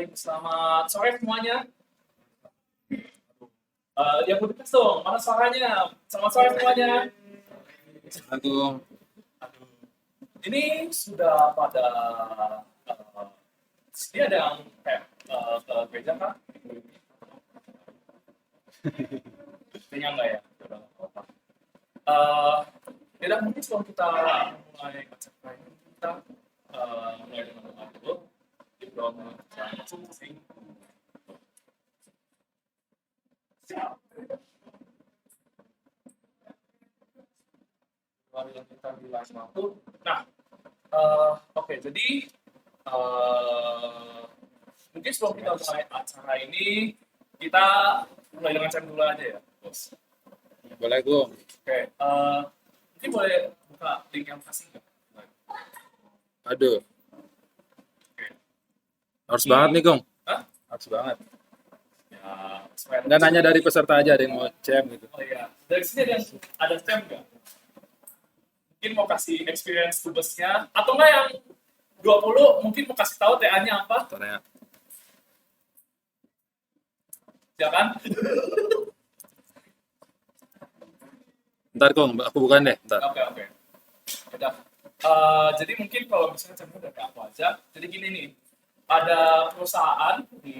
baik. Selamat sore semuanya. Yang udah dong, mana suaranya? Selamat sore semuanya. Agung. Aduh. Ini sudah pada ini ada yang kayak ke gereja kah? Kayaknya enggak ya. Udah nggak apa-apa. Ya udah, mungkin sebelum kita mulai baca ini, kita mulai dengan doa dulu. Di doa masing-masing. Lalu yang kita bilang waktu. Nah, oke, jadi mungkin sebelum kita mulai acara ini, kita mulai dengan chat dulu aja ya, bos. Boleh, Gung. Oke, mungkin boleh buka link yang kasih nggak? Aduh, Oke. harus banget nih, Gung. Hah? Harus banget. Ya, supaya Nggak nanya dari peserta aja, ada yang mau cem gitu. Oh iya, dari sini ada stem nggak? Mungkin mau kasih experience tubesnya, atau enggak yang 20 mungkin mau kasih tahu TA-nya apa? Tanya. Ya kan? Ntar, Gung, aku bukan deh. Ntar. Oke. Udah. Jadi mungkin kalau misalnya contoh dari aku aja, jadi gini nih, ada perusahaan di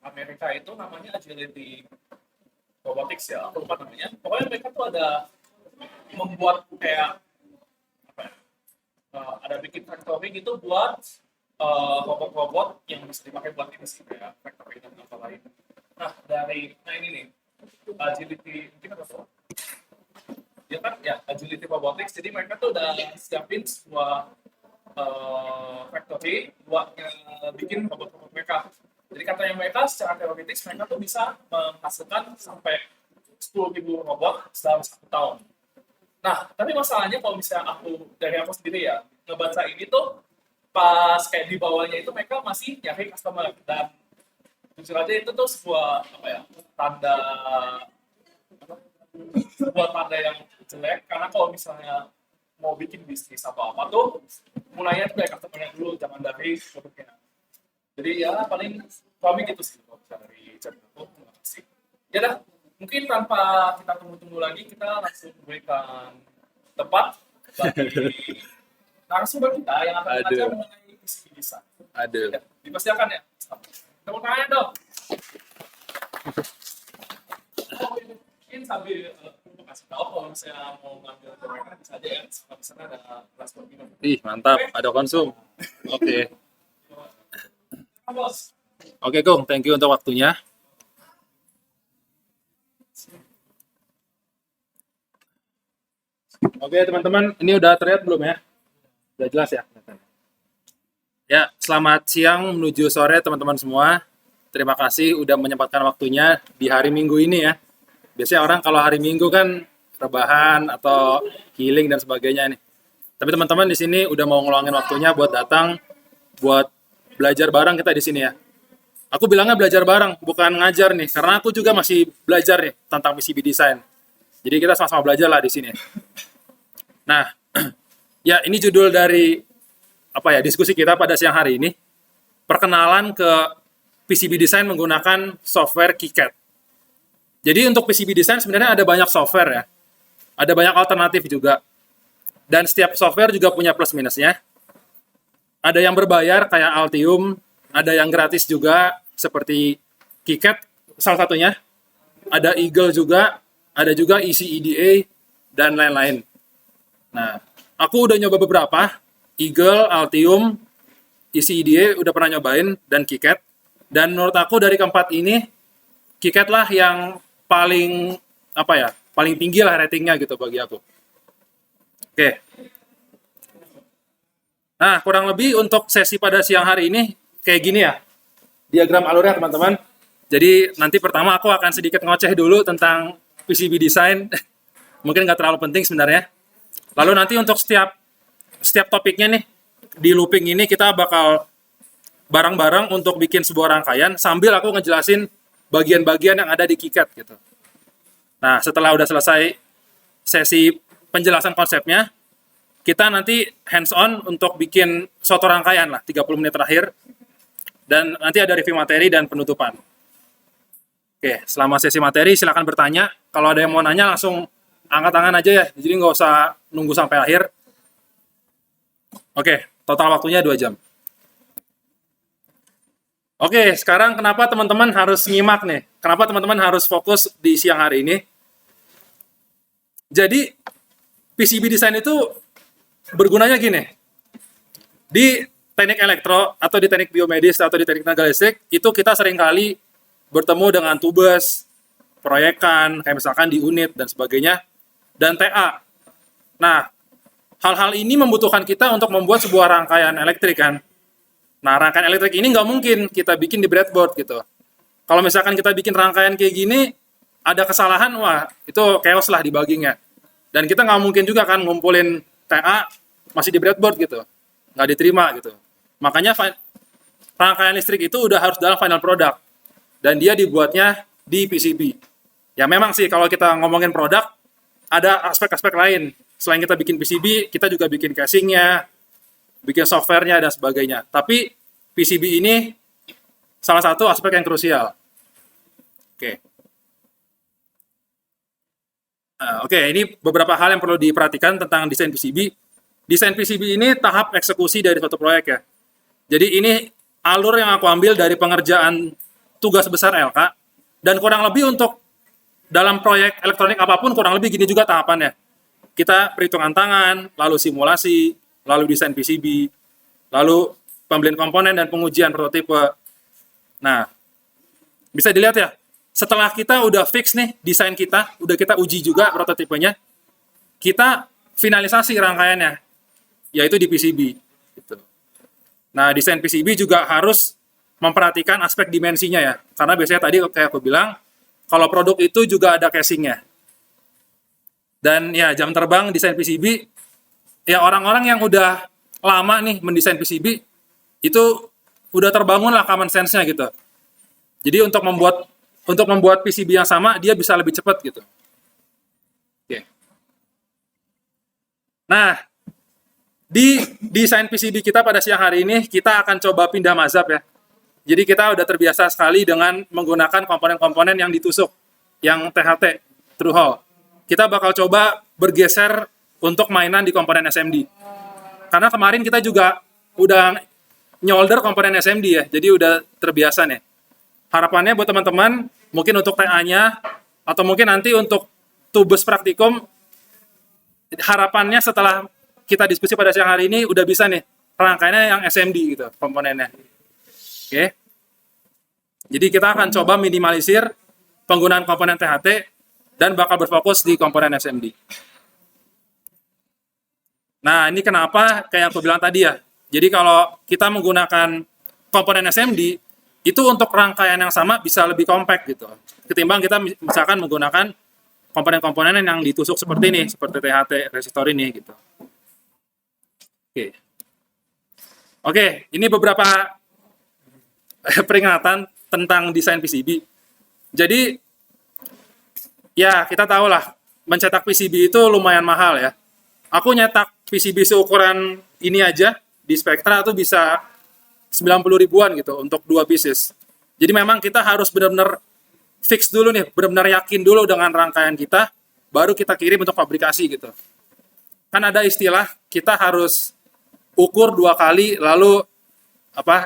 Amerika itu namanya Agility Robotics ya, aku lupa namanya. Pokoknya mereka tuh ada membuat kayak apa ya, ada bikin factory gitu buat robot-robot yang bisa dipakai buat ini sih, kayak factory dan apa lain. Nah ini nih, Agility, mungkin apa tuh? Ya kan, ya Agility Robotics. Jadi mereka tuh udah siapin sebuah factory buat bikin robot-robot mereka. Jadi katanya mereka secara teoritis mereka tuh bisa menghasilkan sampai 10.000 robot dalam 1 tahun. Nah, tapi masalahnya kalau misalnya dari aku sendiri ya, ngebaca ini tuh pas kayak di bawahnya itu mereka masih nyari customer, dan jujur aja itu tuh sebuah apa ya, sebuah tanda yang jelek, karena kalau misalnya mau bikin bisnis atau apa tuh mulainya tuh dari customer dulu, jangan dari produknya. Jadi ya paling kami gitu sih kalau misalnya dari channel aku. Terima kasih. Ya dah, mungkin tanpa kita tunggu-tunggu lagi, kita langsung berikan tempat bagi narasumber kita yang akan belajar mengenai PCB design. Aduh. Ya, dipersilakan ya. Tepuk tangan dong. Mungkin sambil kasih tahu kalau misalnya mau ngambil ke mereka bisa aja ya. Di sana ada kelas minum. Ih, mantap. Ada konsum. Oke. Bos. Oke, Gung. Thank you untuk waktunya. Oke, teman-teman. Ini udah terlihat belum ya? Udah jelas ya? Ya, selamat siang menuju sore teman-teman semua. Terima kasih udah menyempatkan waktunya di hari Minggu ini ya. Biasanya orang kalau hari Minggu kan rebahan atau healing dan sebagainya nih. Tapi teman-teman di sini udah mau ngeluangin waktunya buat datang, buat belajar bareng kita di sini ya. Aku bilangnya belajar bareng, bukan ngajar nih, karena aku juga masih belajar nih tentang PCB design. Jadi kita sama-sama belajar lah di sini. Nah, ya ini judul dari diskusi kita pada siang hari ini, perkenalan ke PCB design menggunakan software KiCad. Jadi untuk PCB design sebenarnya ada banyak software ya, ada banyak alternatif juga, dan setiap software juga punya plus minusnya. Ada yang berbayar kayak Altium, ada yang gratis juga seperti KiCad salah satunya, ada Eagle juga, ada juga ECEDA dan lain-lain. Nah, aku udah nyoba beberapa, Eagle, Altium, ECEDA udah pernah nyobain, dan KiCad. Dan menurut aku dari keempat ini, KiCad lah yang paling paling tinggi lah ratingnya gitu bagi aku. Oke. Nah, kurang lebih untuk sesi pada siang hari ini kayak gini ya, diagram alurnya teman-teman. Jadi nanti pertama aku akan sedikit ngoceh dulu tentang PCB design, mungkin nggak terlalu penting sebenarnya. Lalu nanti untuk setiap topiknya nih, di looping ini kita bakal bareng-bareng untuk bikin sebuah rangkaian sambil aku ngejelasin bagian-bagian yang ada di KiCad gitu. Nah, setelah udah selesai sesi penjelasan konsepnya, kita nanti hands-on untuk bikin suatu rangkaian lah, 30 menit terakhir. Dan nanti ada review materi dan penutupan. Oke, selama sesi materi silakan bertanya. Kalau ada yang mau nanya langsung angkat tangan aja ya. Jadi nggak usah nunggu sampai akhir. Oke, total waktunya 2 jam. Oke, sekarang kenapa teman-teman harus nyimak nih? Kenapa teman-teman harus fokus di siang hari ini? Jadi, PCB design itu bergunanya gini. Di teknik elektro, atau di teknik biomedis, atau di teknik tenaga listrik, itu kita seringkali bertemu dengan tubes, proyekan, kayak misalkan di unit, dan sebagainya, dan TA. Nah, hal-hal ini membutuhkan kita untuk membuat sebuah rangkaian elektrik kan. Nah, rangkaian elektrik ini nggak mungkin kita bikin di breadboard gitu. Kalau misalkan kita bikin rangkaian kayak gini, ada kesalahan, wah itu chaos lah debuggingnya. Dan kita nggak mungkin juga kan ngumpulin TA masih di breadboard gitu. Nggak diterima gitu. Makanya rangkaian listrik itu udah harus dalam final product. Dan dia dibuatnya di PCB. Ya memang sih kalau kita ngomongin produk, ada aspek-aspek lain. Selain kita bikin PCB, kita juga bikin casingnya, bikin softwarenya dan sebagainya. Tapi PCB ini salah satu aspek yang krusial. Oke. Oke, ini beberapa hal yang perlu diperhatikan tentang desain PCB. Desain PCB ini tahap eksekusi dari suatu proyek ya. Jadi ini alur yang aku ambil dari pengerjaan tugas besar LK, dan kurang lebih untuk dalam proyek elektronik apapun kurang lebih gini juga tahapannya. Kita perhitungan tangan, lalu simulasi, lalu desain PCB, lalu pembelian komponen dan pengujian prototipe. Nah, bisa dilihat ya, setelah kita udah fix nih desain kita, udah kita uji juga prototipenya, kita finalisasi rangkaiannya, yaitu di PCB. Gitu. Nah, desain PCB juga harus memperhatikan aspek dimensinya ya, karena biasanya tadi kayak aku bilang, kalau produk itu juga ada casingnya. Dan ya jam terbang desain PCB, ya orang-orang yang udah lama nih mendesain PCB, itu udah terbangun lah common sense-nya gitu. Jadi untuk membuat PCB yang sama, dia bisa lebih cepat gitu. Oke. Nah, di desain PCB kita pada siang hari ini, kita akan coba pindah mazhab ya. Jadi kita udah terbiasa sekali dengan menggunakan komponen-komponen yang ditusuk, yang THT, through hole. Kita bakal coba bergeser untuk mainan di komponen SMD. Karena kemarin kita juga udah nyolder komponen SMD ya, jadi udah terbiasa nih. Harapannya buat teman-teman, mungkin untuk TA-nya, atau mungkin nanti untuk tubes praktikum, harapannya setelah kita diskusi pada siang hari ini, udah bisa nih, rangkaiannya yang SMD gitu, komponennya. Oke. Jadi kita akan coba minimalisir penggunaan komponen THT, dan bakal berfokus di komponen SMD. Nah, ini kenapa kayak aku bilang tadi ya. Jadi kalau kita menggunakan komponen SMD, itu untuk rangkaian yang sama bisa lebih compact gitu. Ketimbang kita misalkan menggunakan komponen-komponen yang ditusuk seperti ini, seperti THT, resistor ini gitu. Oke, ini beberapa peringatan tentang desain PCB. Jadi, ya kita tahu lah, mencetak PCB itu lumayan mahal ya. Aku nyetak PCB seukuran ini aja, di Spectra tuh bisa 90 ribuan gitu untuk 2 pieces. Jadi memang kita harus benar-benar fix dulu nih, benar-benar yakin dulu dengan rangkaian kita, baru kita kirim untuk fabrikasi gitu. Kan ada istilah, kita harus ukur 2 kali, lalu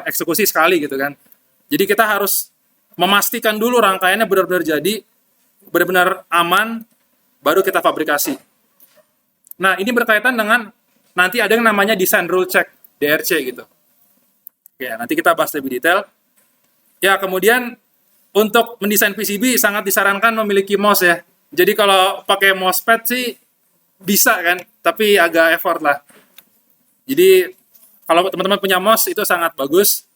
eksekusi sekali gitu kan. Jadi kita harus memastikan dulu rangkaiannya benar-benar jadi, benar-benar aman, baru kita fabrikasi. Nah, ini berkaitan dengan nanti ada yang namanya design rule check, DRC gitu. Oke, nanti kita bahas lebih detail. Ya, kemudian untuk mendesain PCB sangat disarankan memiliki MOS ya. Jadi kalau pakai MOSFET sih bisa kan, tapi agak effort lah. Jadi kalau teman-teman punya MOS itu sangat bagus.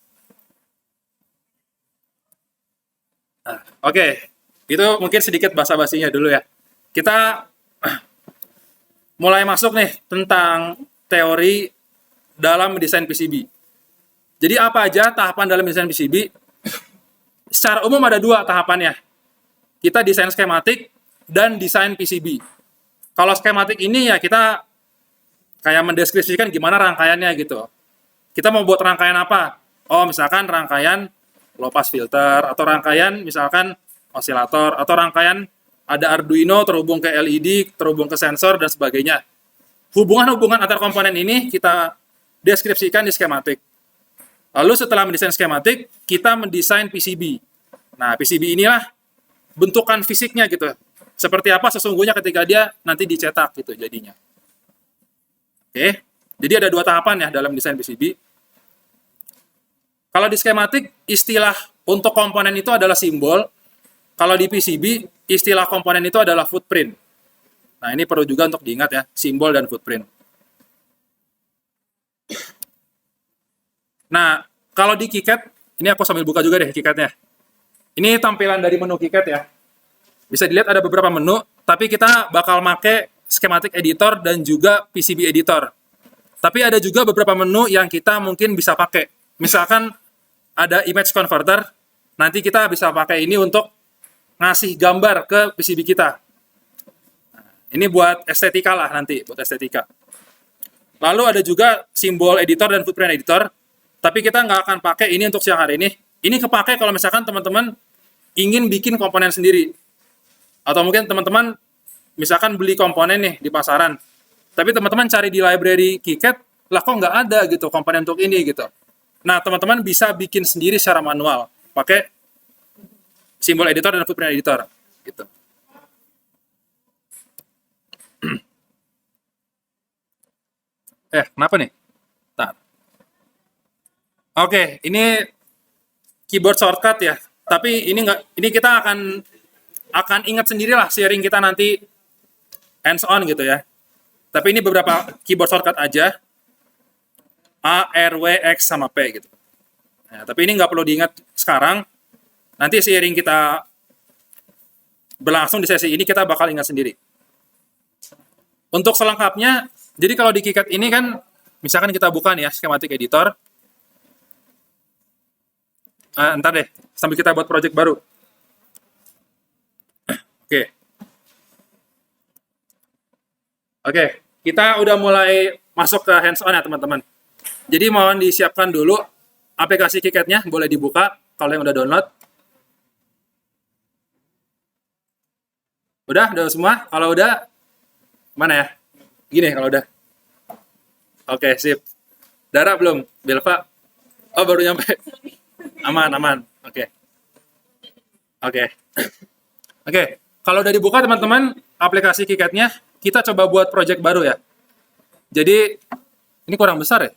Nah, oke. Itu mungkin sedikit basa-basinya dulu ya. Kita mulai masuk nih tentang teori dalam mendesain PCB. Jadi apa aja tahapan dalam mendesain PCB? Secara umum ada 2 tahapannya. Kita desain skematik dan desain PCB. Kalau skematik ini ya kita kayak mendeskripsikan gimana rangkaiannya gitu. Kita mau buat rangkaian apa? Oh, misalkan rangkaian low pass filter, atau rangkaian misalkan osilator, atau rangkaian ada Arduino terhubung ke LED, terhubung ke sensor, dan sebagainya. Hubungan-hubungan antar komponen ini kita deskripsikan di skematik. Lalu setelah mendesain skematik, kita mendesain PCB. Nah, PCB inilah bentukan fisiknya gitu. Seperti apa sesungguhnya ketika dia nanti dicetak gitu jadinya. Oke, jadi ada 2 tahapan ya dalam desain PCB. Kalau di skematik, istilah untuk komponen itu adalah simbol. Kalau di PCB, istilah komponen itu adalah footprint. Nah, ini perlu juga untuk diingat ya, simbol dan footprint. Nah, kalau di KiCad, ini aku sambil buka juga deh KiCad-nya. Ini tampilan dari menu KiCad ya. Bisa dilihat ada beberapa menu, tapi kita bakal make schematic editor dan juga PCB editor. Tapi ada juga beberapa menu yang kita mungkin bisa pakai. Misalkan ada image converter, nanti kita bisa pakai ini untuk ngasih gambar ke PCB kita. Ini buat estetika lah nanti, buat estetika. Lalu ada juga simbol editor dan footprint editor, tapi kita nggak akan pakai ini untuk siang hari ini. Ini kepake kalau misalkan teman-teman ingin bikin komponen sendiri. Atau mungkin teman-teman misalkan beli komponen nih di pasaran, tapi teman-teman cari di library KiCad, lah kok nggak ada gitu komponen untuk ini gitu. Nah, teman-teman bisa bikin sendiri secara manual, pakai simbol editor dan footprint editor gitu. Kenapa nih? Bentar. Oke, ini keyboard shortcut ya. Tapi ini enggak, ini kita akan ingat sendirilah sharing kita nanti hands on gitu ya. Tapi ini beberapa keyboard shortcut aja. A, R, W, X sama P gitu. Nah, tapi ini nggak perlu diingat sekarang. Nanti sharing kita berlangsung di sesi ini kita bakal ingat sendiri. Untuk selengkapnya, jadi kalau di KiCad ini kan, misalkan kita buka nih ya, schematic editor. Ntar deh, sambil kita buat project baru. Oke, kita udah mulai masuk ke hands-on ya teman-teman. Jadi mohon disiapkan dulu aplikasi KiCad-nya, boleh dibuka kalau yang udah download. Udah semua? Kalau udah, mana ya? Gini kalau udah. Oke, sip. Dara belum? Belva? Oh, baru nyampe. Aman. Oke. Kalau udah dibuka teman-teman, aplikasi KiCad-nya, kita coba buat project baru ya. Jadi, ini kurang besar ya?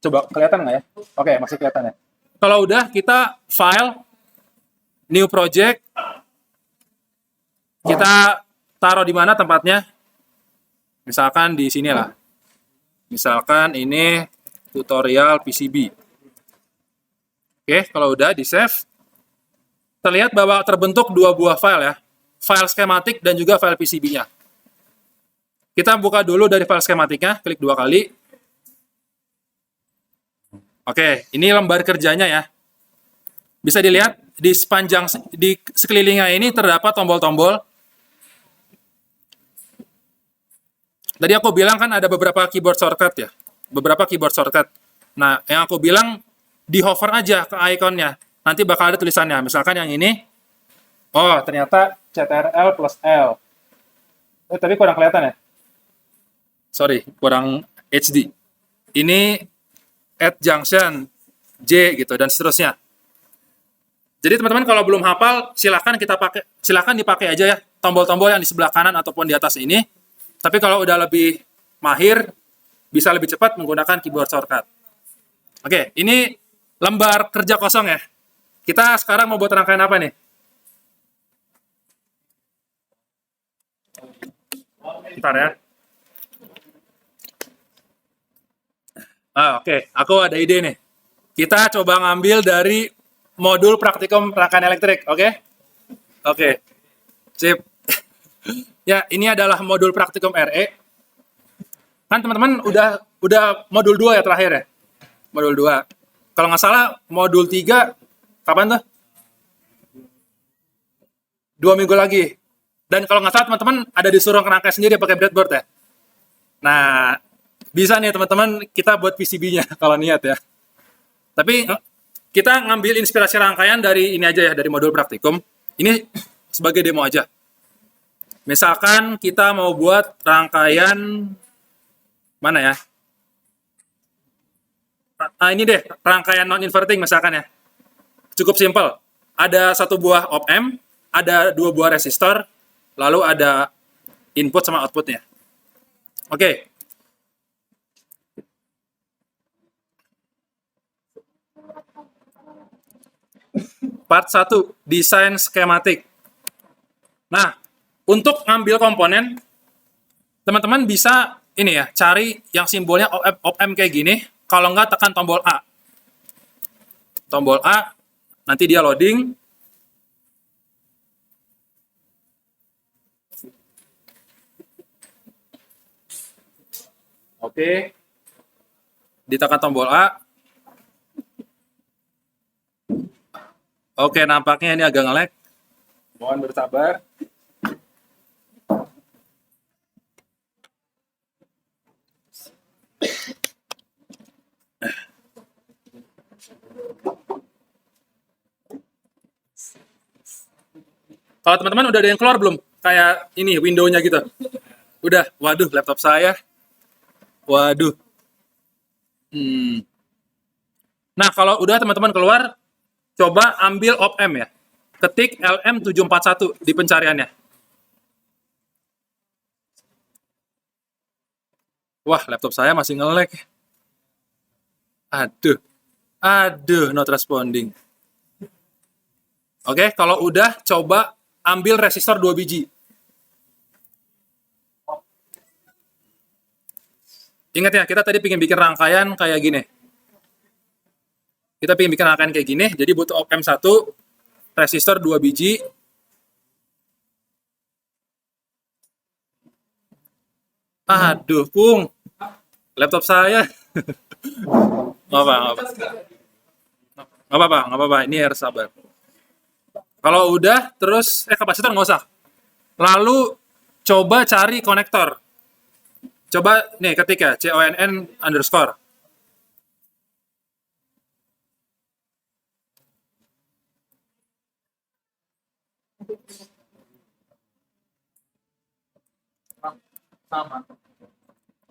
Coba kelihatan nggak ya? Oke, masih kelihatan ya. Kalau udah, kita file, new project, kita taruh di mana tempatnya? Misalkan di sini lah. Misalkan ini tutorial PCB. Oke, kalau udah di save, terlihat bahwa terbentuk 2 buah file ya. File skematik dan juga file PCB-nya. Kita buka dulu dari file skematiknya, klik 2 kali. Oke, ini lembar kerjanya ya. Bisa dilihat di sepanjang di sekelilingnya ini terdapat tombol-tombol. Tadi aku bilang kan ada beberapa keyboard shortcut ya. Beberapa keyboard shortcut. Nah, yang aku bilang di hover aja ke ikonnya. Nanti bakal ada tulisannya. Misalkan yang ini. Oh, ternyata CTRL plus L. Tapi kurang kelihatan ya? Sorry, kurang HD. Ini add junction J gitu dan seterusnya. Jadi teman-teman kalau belum hafal, silakan dipakai aja ya tombol-tombol yang di sebelah kanan ataupun di atas ini. Tapi kalau udah lebih mahir, bisa lebih cepat menggunakan keyboard shortcut. Oke, ini lembar kerja kosong ya. Kita sekarang mau buat rangkaian apa nih? Bentar ya. Oke, aku ada ide nih. Kita coba ngambil dari modul praktikum rangkaian elektrik, oke? Oke, sip. Ya, ini adalah modul praktikum RE. Kan teman-teman udah modul 2 ya terakhir ya? Modul 2. Kalau nggak salah, modul 3, kapan tuh? 2 minggu lagi. Dan kalau nggak salah teman-teman ada disuruh ngerangkai sendiri pakai breadboard ya? Nah, Bisa nih teman-teman, kita buat PCB-nya kalau niat ya. Tapi kita ngambil inspirasi rangkaian dari ini aja ya, dari modul praktikum. Ini sebagai demo aja. Misalkan kita mau buat rangkaian mana ya? Ini deh, rangkaian non-inverting misalkan ya. Cukup simpel. Ada satu buah op-amp, ada dua buah resistor, lalu ada input sama outputnya. Oke. Part 1, desain skematik. Nah, untuk ngambil komponen, teman-teman bisa ini ya, cari yang simbolnya op-amp kayak gini. Kalau nggak, tekan tombol A. Tombol A, nanti dia loading. Oke. Ditekan tombol A. Oke, nampaknya ini agak nge-lag. Mohon bersabar. Kalau teman-teman udah ada yang keluar belum? Kayak ini, window-nya gitu. Udah, waduh, laptop saya. Waduh. Nah, kalau udah teman-teman keluar, coba ambil op-amp ya. Ketik LM741 di pencariannya. Wah, laptop saya masih nge-lag. Aduh, not responding. Oke, kalau udah, coba ambil resistor 2 biji. Ingat ya, kita tadi pengen bikin rangkaian kayak gini. Kita pengen bikin rangkaian kayak gini, jadi butuh op-amp 1, resistor 2 biji. Aduh, Pung. Laptop saya. Nggak apa-apa. Ini harus sabar. Kalau udah, terus, kapasitor nggak usah. Lalu, coba cari konektor. Coba, nih, ketik ya, CONN_.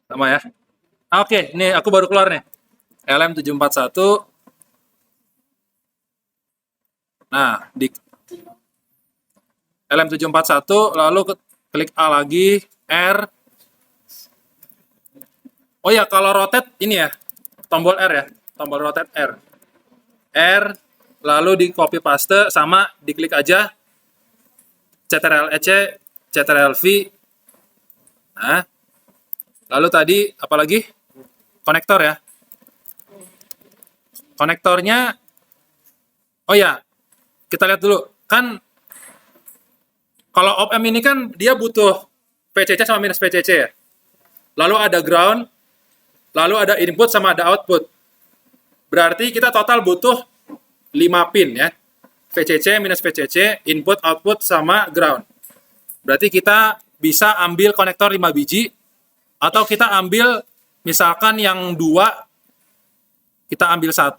Sama ya. Oke, nih aku baru keluar nih. LM741. Nah, di LM741, lalu klik A lagi, R. Oh ya, kalau rotate ini ya, tombol R ya, tombol rotate R. R, lalu di copy paste, sama diklik aja, CTRL-EC, CTRL-V. Nah, lalu tadi, apa lagi? Konektor ya. Konektornya, oh ya, kita lihat dulu. Kan, kalau op-amp ini kan dia butuh VCC sama minus VCC ya. Lalu ada ground, lalu ada input sama ada output. Berarti kita total butuh 5 pin ya. VCC minus VCC, input, output, sama ground. Berarti kita bisa ambil konektor 5 biji, atau kita ambil misalkan yang 2, kita ambil 1,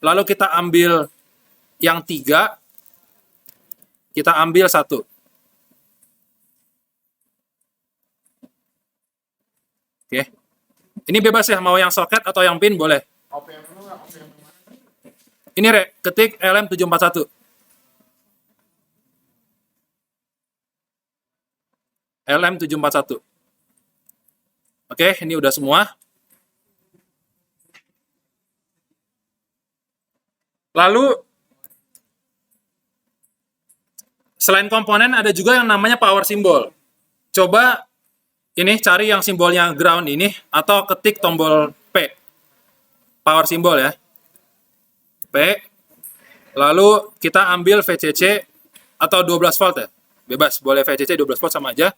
lalu kita ambil yang 3, kita ambil 1. Oke. Ini bebas ya, mau yang soket atau yang pin boleh. Ini ketik LM741. LM741. Oke, ini udah semua. Lalu, selain komponen ada juga yang namanya power symbol. Coba ini cari yang simbolnya ground ini, atau ketik tombol P. Power symbol ya. P. Lalu kita ambil VCC atau 12 volt ya. Bebas, boleh VCC 12 volt sama aja.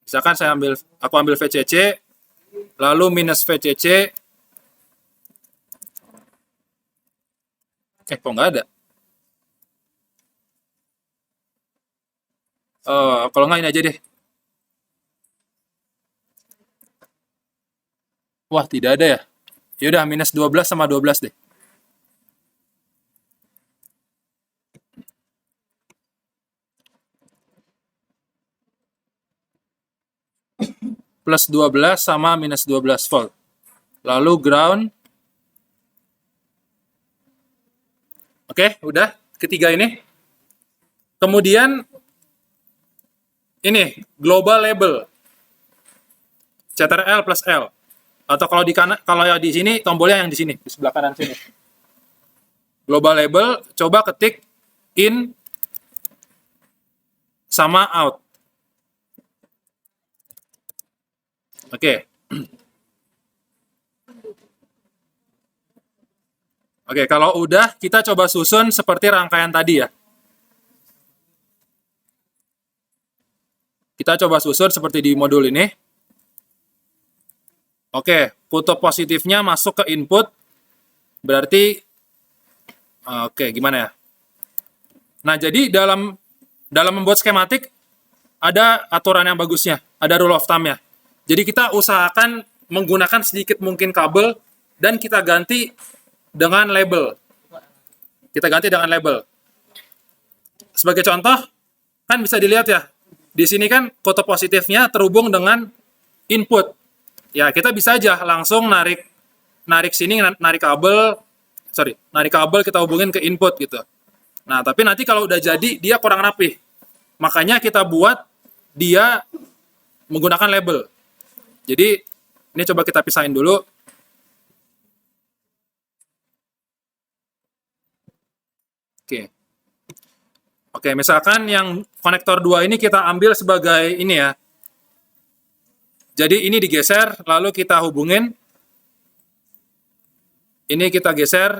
Misalkan aku ambil VCC, lalu minus VCC. Kok nggak ada? Kalau nggak ini aja deh. Wah, tidak ada ya. Yaudah, minus 12 sama 12 deh. Plus 12 sama minus 12 volt. Lalu ground. Oke, udah. Ketiga ini. Kemudian ini global label. CTRL plus L. Atau kalau di kanan, kalau ya di sini tombolnya yang di sini, di sebelah kanan sini. Global label, coba ketik in sama out. Oke. Oke, kalau udah kita coba susun seperti rangkaian tadi ya. Kita coba susun seperti di modul ini. Oke, kutub positifnya masuk ke input. Berarti oke, gimana ya? Nah, jadi dalam membuat skematik ada aturan yang bagusnya, ada rule of thumb-nya. Jadi kita usahakan menggunakan sedikit mungkin kabel dan kita ganti dengan label. Kita ganti dengan label. Sebagai contoh, kan bisa dilihat ya, di sini kan kutub positifnya terhubung dengan input. Ya, kita bisa aja langsung narik sini, narik kabel kita hubungin ke input gitu. Nah, tapi nanti kalau udah jadi, dia kurang rapih. Makanya kita buat dia menggunakan label. Jadi, ini coba kita pisahin dulu. Oke. Oke, misalkan yang konektor 2 ini kita ambil sebagai ini ya. Jadi ini digeser, lalu kita hubungin. Ini kita geser,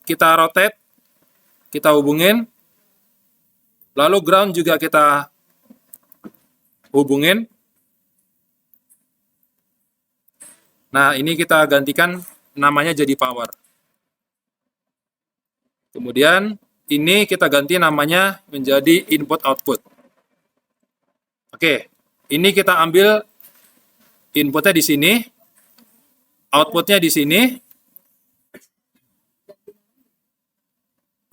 kita rotate, kita hubungin. Lalu ground juga kita hubungin. Nah, ini kita gantikan namanya jadi power. Kemudian ini kita ganti namanya menjadi input output. Oke, ini kita ambil inputnya di sini, outputnya di sini.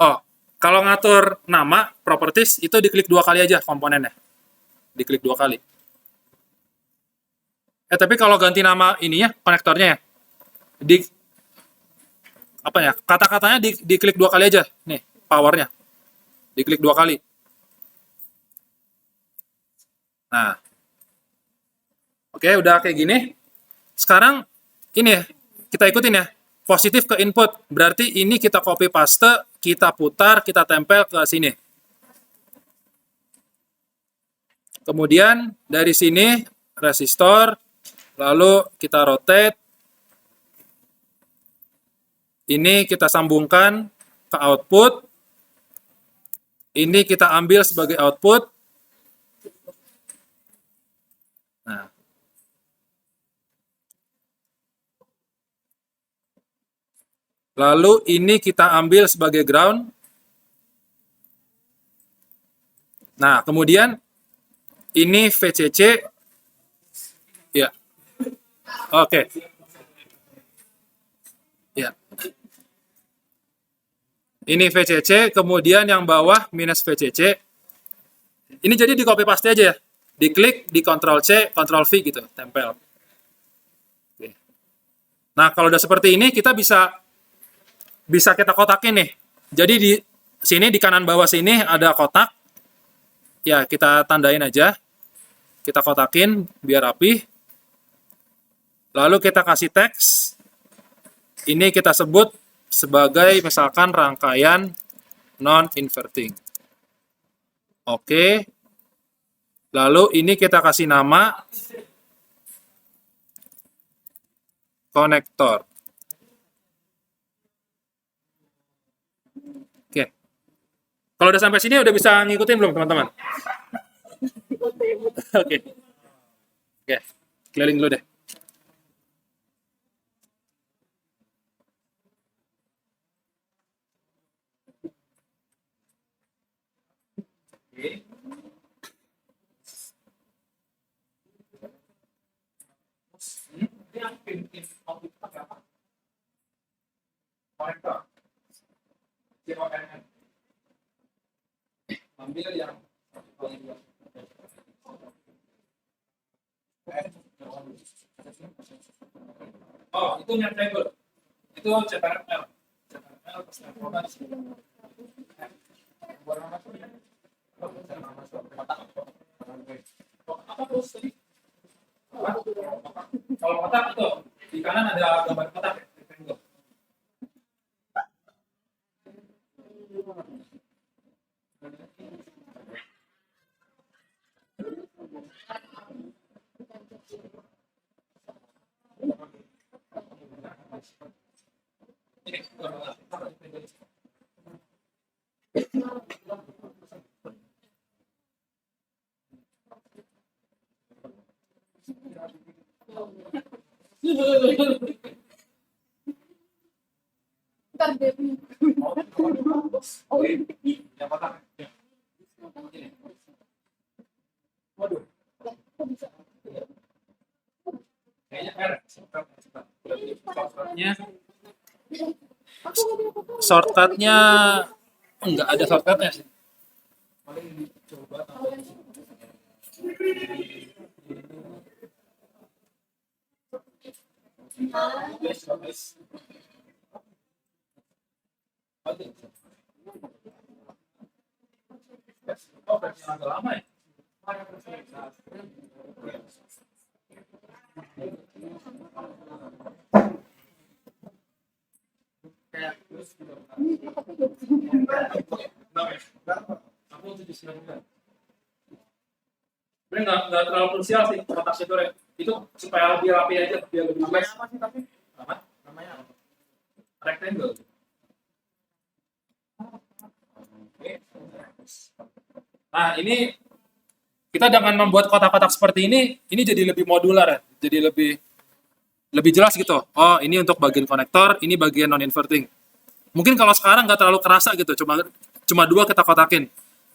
Oh, kalau ngatur nama, properties, itu diklik 2 kali aja komponennya. Diklik 2 kali. Tapi kalau ganti nama ininya, konektornya ya, kata-katanya diklik 2 kali aja. Nih, powernya. Diklik 2 kali. Nah. Oke, udah kayak gini. Sekarang, ini ya, kita ikutin ya. Positif ke input, berarti ini kita copy paste, kita putar, kita tempel ke sini. Kemudian, dari sini, resistor, lalu kita rotate. Ini kita sambungkan ke output. Ini kita ambil sebagai output. Nah. Lalu ini kita ambil sebagai ground. Nah, kemudian ini VCC. Ya. Oke. Ya. Ini VCC, kemudian yang bawah minus VCC. Ini jadi di copy paste aja ya. Diklik, di Ctrl C, Ctrl V gitu, tempel. Oke. Nah, kalau udah seperti ini, kita bisa kita kotakin nih. Jadi di sini, di kanan bawah sini ada kotak. Ya, kita tandain aja. Kita kotakin biar rapi. Lalu kita kasih teks. Ini kita sebut sebagai misalkan rangkaian non-inverting. Oke. Lalu ini kita kasih nama konektor. Oke. Kalau udah sampai sini udah bisa ngikutin belum teman-teman? Oke. Oke. Keliling dulu deh. ambil yang oh itu nyentregel itu CTRL pas transformasi di sini. Apa terus tadi? Kalau kotak itu di kanan ada gambar kotak ya, rectangle. Ini Ntar deh. Oh, yang kotak. Ini. Waduh. kok bisa? Kayaknya R. Shortcutnya Aku nggak bisa foto. shortcutnya enggak ada shortcutnya sih. Paling dicoba oh, versi yang agak lama ya? Sebenarnya nggak terlalu krusial sih kotak fitur itu supaya lebih rapi aja biar lebih luas. Apa sih tapi? Apa? Namanya apa? Rectangle. Nah ini kita dengan membuat kotak-kotak seperti ini jadi lebih modular ya, jadi lebih jelas gitu. Oh ini untuk bagian konektor, ini bagian non inverting. Mungkin kalau sekarang nggak terlalu kerasa gitu, cuma dua kita kotakin.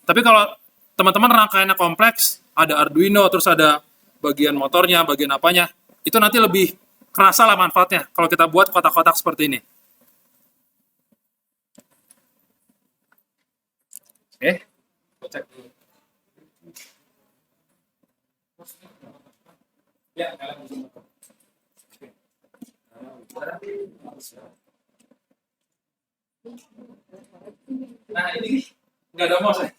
Tapi kalau teman-teman rangkaiannya kompleks, ada Arduino, terus ada bagian motornya, bagian apanya, itu nanti lebih kerasa lah manfaatnya kalau kita buat kotak-kotak seperti ini. Oke, cek dulu. Ya, kalian bisa. Nah ini nggak ada mouse ya?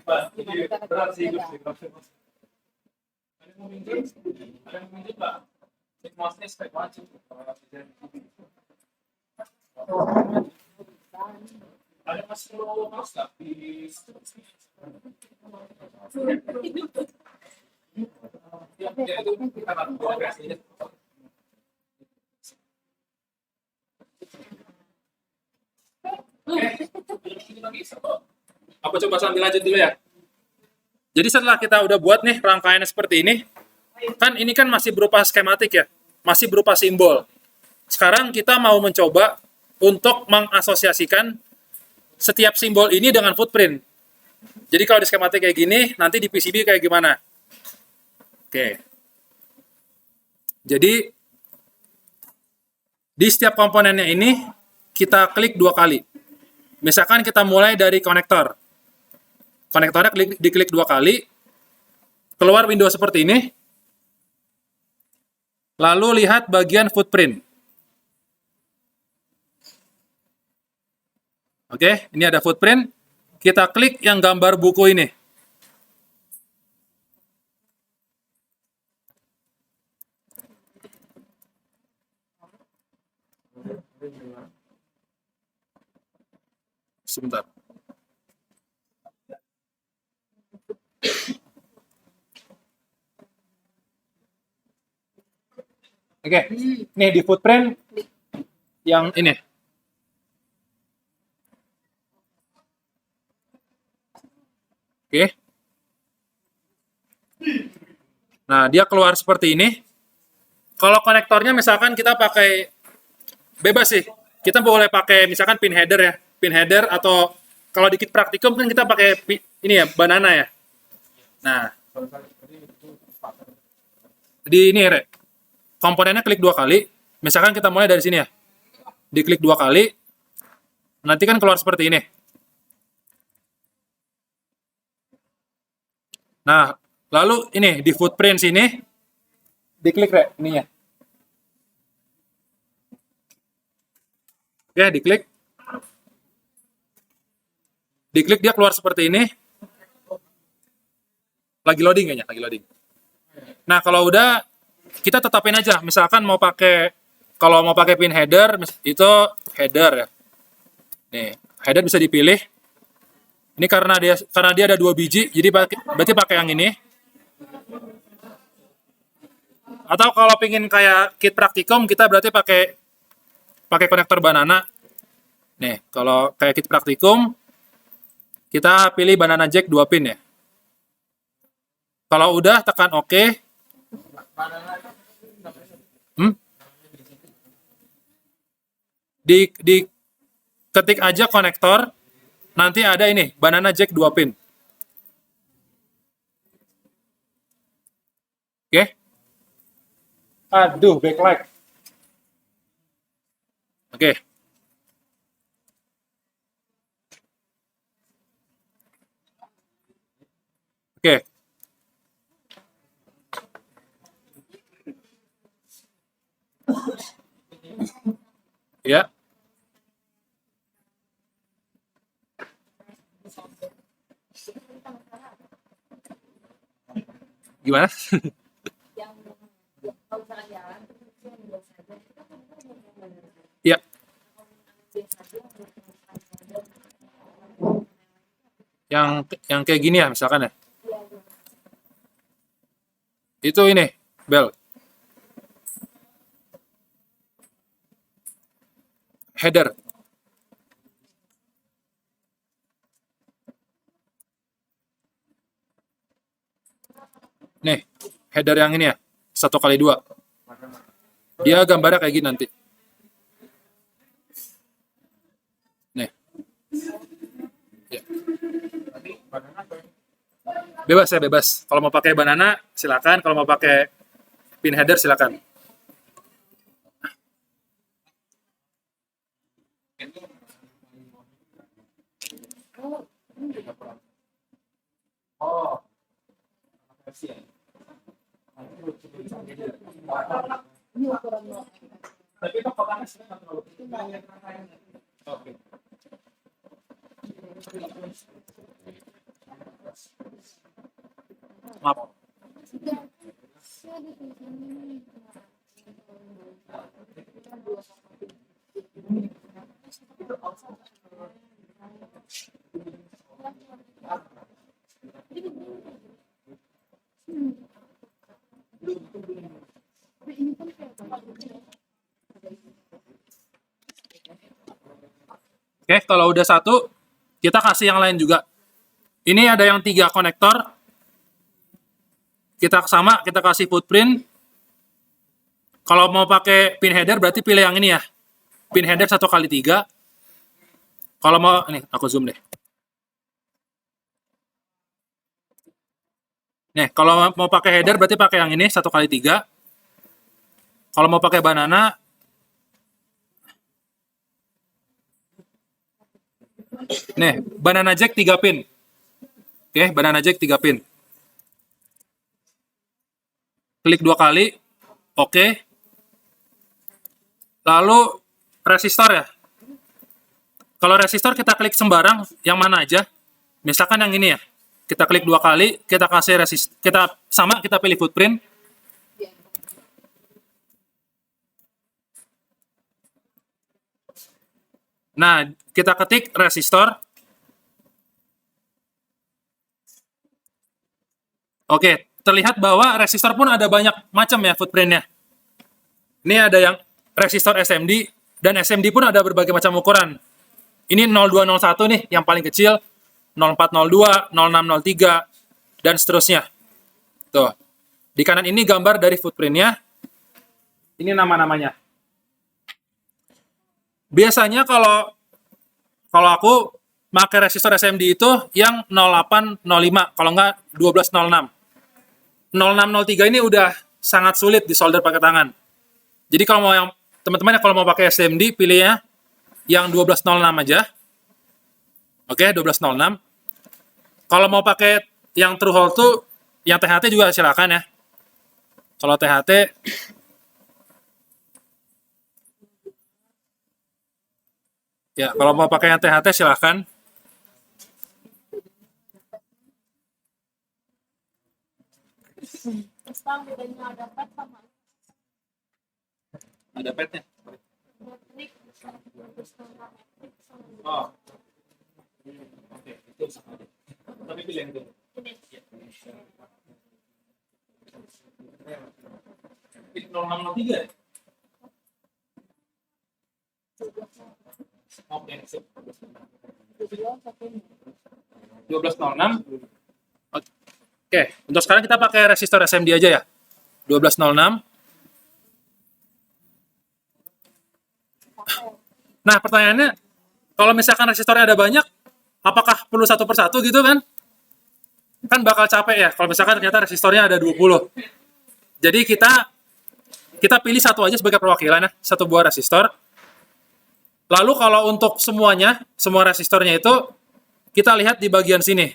Pak, ini berat sih Gus. Ada yang mau minjem? Ada yang mau minjem Pak? Ini mouse-nya spek wajib. Ada masih mau mouse nggak di ya, itu kita nggak bawa versi. Aku coba sambil lanjut dulu ya. Jadi setelah kita udah buat nih rangkaiannya seperti ini, kan ini kan masih berupa skematik ya, masih berupa simbol. Sekarang kita mau mencoba untuk mengasosiasikan setiap simbol ini dengan footprint. Jadi kalau di skematik kayak gini, nanti di PCB kayak gimana? Oke. Jadi di setiap komponennya ini kita klik 2 kali. Misalkan kita mulai dari konektor. Konektornya diklik 2 kali, keluar window seperti ini, lalu lihat bagian footprint. Oke, ini ada footprint, kita klik yang gambar buku ini. Sebentar. Oke, nih di footprint yang ini. Oke. Nah, dia keluar seperti ini. Kalau konektornya misalkan kita pakai bebas sih. Kita boleh pakai misalkan pin header ya. Pin header atau kalau dikit praktikum kan kita pakai ini ya, banana ya. Nah, di ini Re. Komponennya klik 2 kali. Misalkan kita mulai dari sini ya. Diklik 2 kali. Nanti kan keluar seperti ini. Nah, lalu ini di footprint sini diklik Rek, ininya. Oke, diklik. Diklik dia keluar seperti ini. Lagi loading kayaknya, lagi loading. Nah, kalau udah kita tetapin aja. Misalkan kalau mau pakai pin header itu header ya. Nih, header bisa dipilih. Ini karena dia ada 2 biji, jadi berarti pakai yang ini. Atau kalau pingin kayak kit praktikum, kita berarti pakai konektor banana. Nih, kalau kayak kit praktikum, kita pilih banana jack 2 pin ya. Kalau udah, tekan OK. Ketik aja konektor, nanti ada ini, banana jack 2 pin. Oke. Aduh, backlight. Oke. Oke. Ya. Gimana? Yang kalau misalkan jalan terus yang biasa aja kita kan Ya. Yang kayak gini ya misalkan ya. Itu ini, bel. Header. Nih, header yang ini ya, 1x2. Dia gambarnya kayak gini nanti. Nih. Ya. Bebas ya, bebas. Kalau mau pakai banana, silakan. Kalau mau pakai pin header, silakan. Oh. ini ukurannya. Tapi itu kotaknya sudah nggak terlalu oke. Maaf. Oke, kalau udah satu, kita kasih yang lain juga. Ini ada yang 3 konektor. Kita kasih footprint. Kalau mau pakai pin header, berarti pilih yang ini ya. Pin header 1x3. Kalau mau, nih, aku zoom deh. Nih, kalau mau pakai header, berarti pakai yang ini, 1x3. Kalau mau pakai banana, nih, banana jack 3 pin. Oke, banana jack 3 pin. Klik 2 kali. Oke. Lalu resistor ya. Kalau resistor kita klik sembarang, yang mana aja. Misalkan yang ini ya. Kita klik 2 kali, kita kasih resistor, kita pilih footprint. Nah, kita ketik resistor. Oke, terlihat bahwa resistor pun ada banyak macam ya footprintnya. Ini ada yang resistor SMD, dan SMD pun ada berbagai macam ukuran. Ini 0201 nih, yang paling kecil, 0402, 0603, dan seterusnya. Tuh, di kanan ini gambar dari footprintnya. Ini nama-namanya. Biasanya kalau aku pakai resistor SMD itu yang 0805, kalau enggak 1206. 0603 ini udah sangat sulit di solder pakai tangan. Jadi kalau mau yang teman-teman kalau mau pakai SMD pilihnya yang 1206 aja. Oke, 1206. Kalau mau pakai yang true hole tuh Yang THT juga silakan ya. Kalau THT ya, kalau mau pakai yang THT silakan. Terus bang, bedanya ada pet sama Ada petnya. elektrik, terus sama elektrik sama Oh. Oke, itu sama aja. Tapi pilih yang itu. jenis. Pilih 0603 ya? Oke, sip. Dua satu 1206. Oke, untuk sekarang kita pakai resistor SMD aja ya. 1206. Nah, pertanyaannya, kalau misalkan resistornya ada banyak, apakah perlu satu persatu gitu kan? Kan bakal capek ya, kalau misalkan ternyata resistornya ada 20. Jadi kita pilih satu aja sebagai perwakilan ya, satu buah resistor. Lalu kalau untuk semuanya, semua resistornya itu, kita lihat di bagian sini.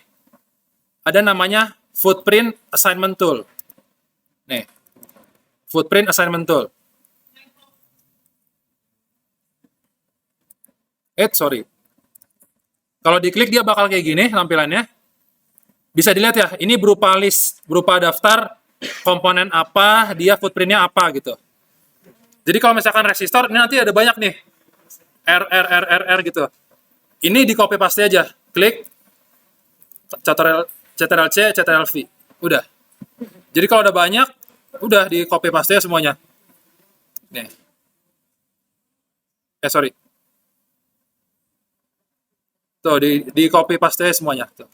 Ada namanya footprint assignment tool. Nih, footprint assignment tool. Sorry. Kalau diklik dia bakal kayak gini tampilannya. Bisa dilihat ya, ini berupa list, berupa daftar komponen apa, dia footprintnya apa gitu. Jadi kalau misalkan resistor, ini nanti ada banyak nih. R gitu. Ini di copy paste aja. Klik, Ctrl C, Ctrl V. Udah. Jadi kalau udah banyak, udah di copy paste semuanya. Nih. Sorry. Tuh, di copy paste semuanya. Tuh.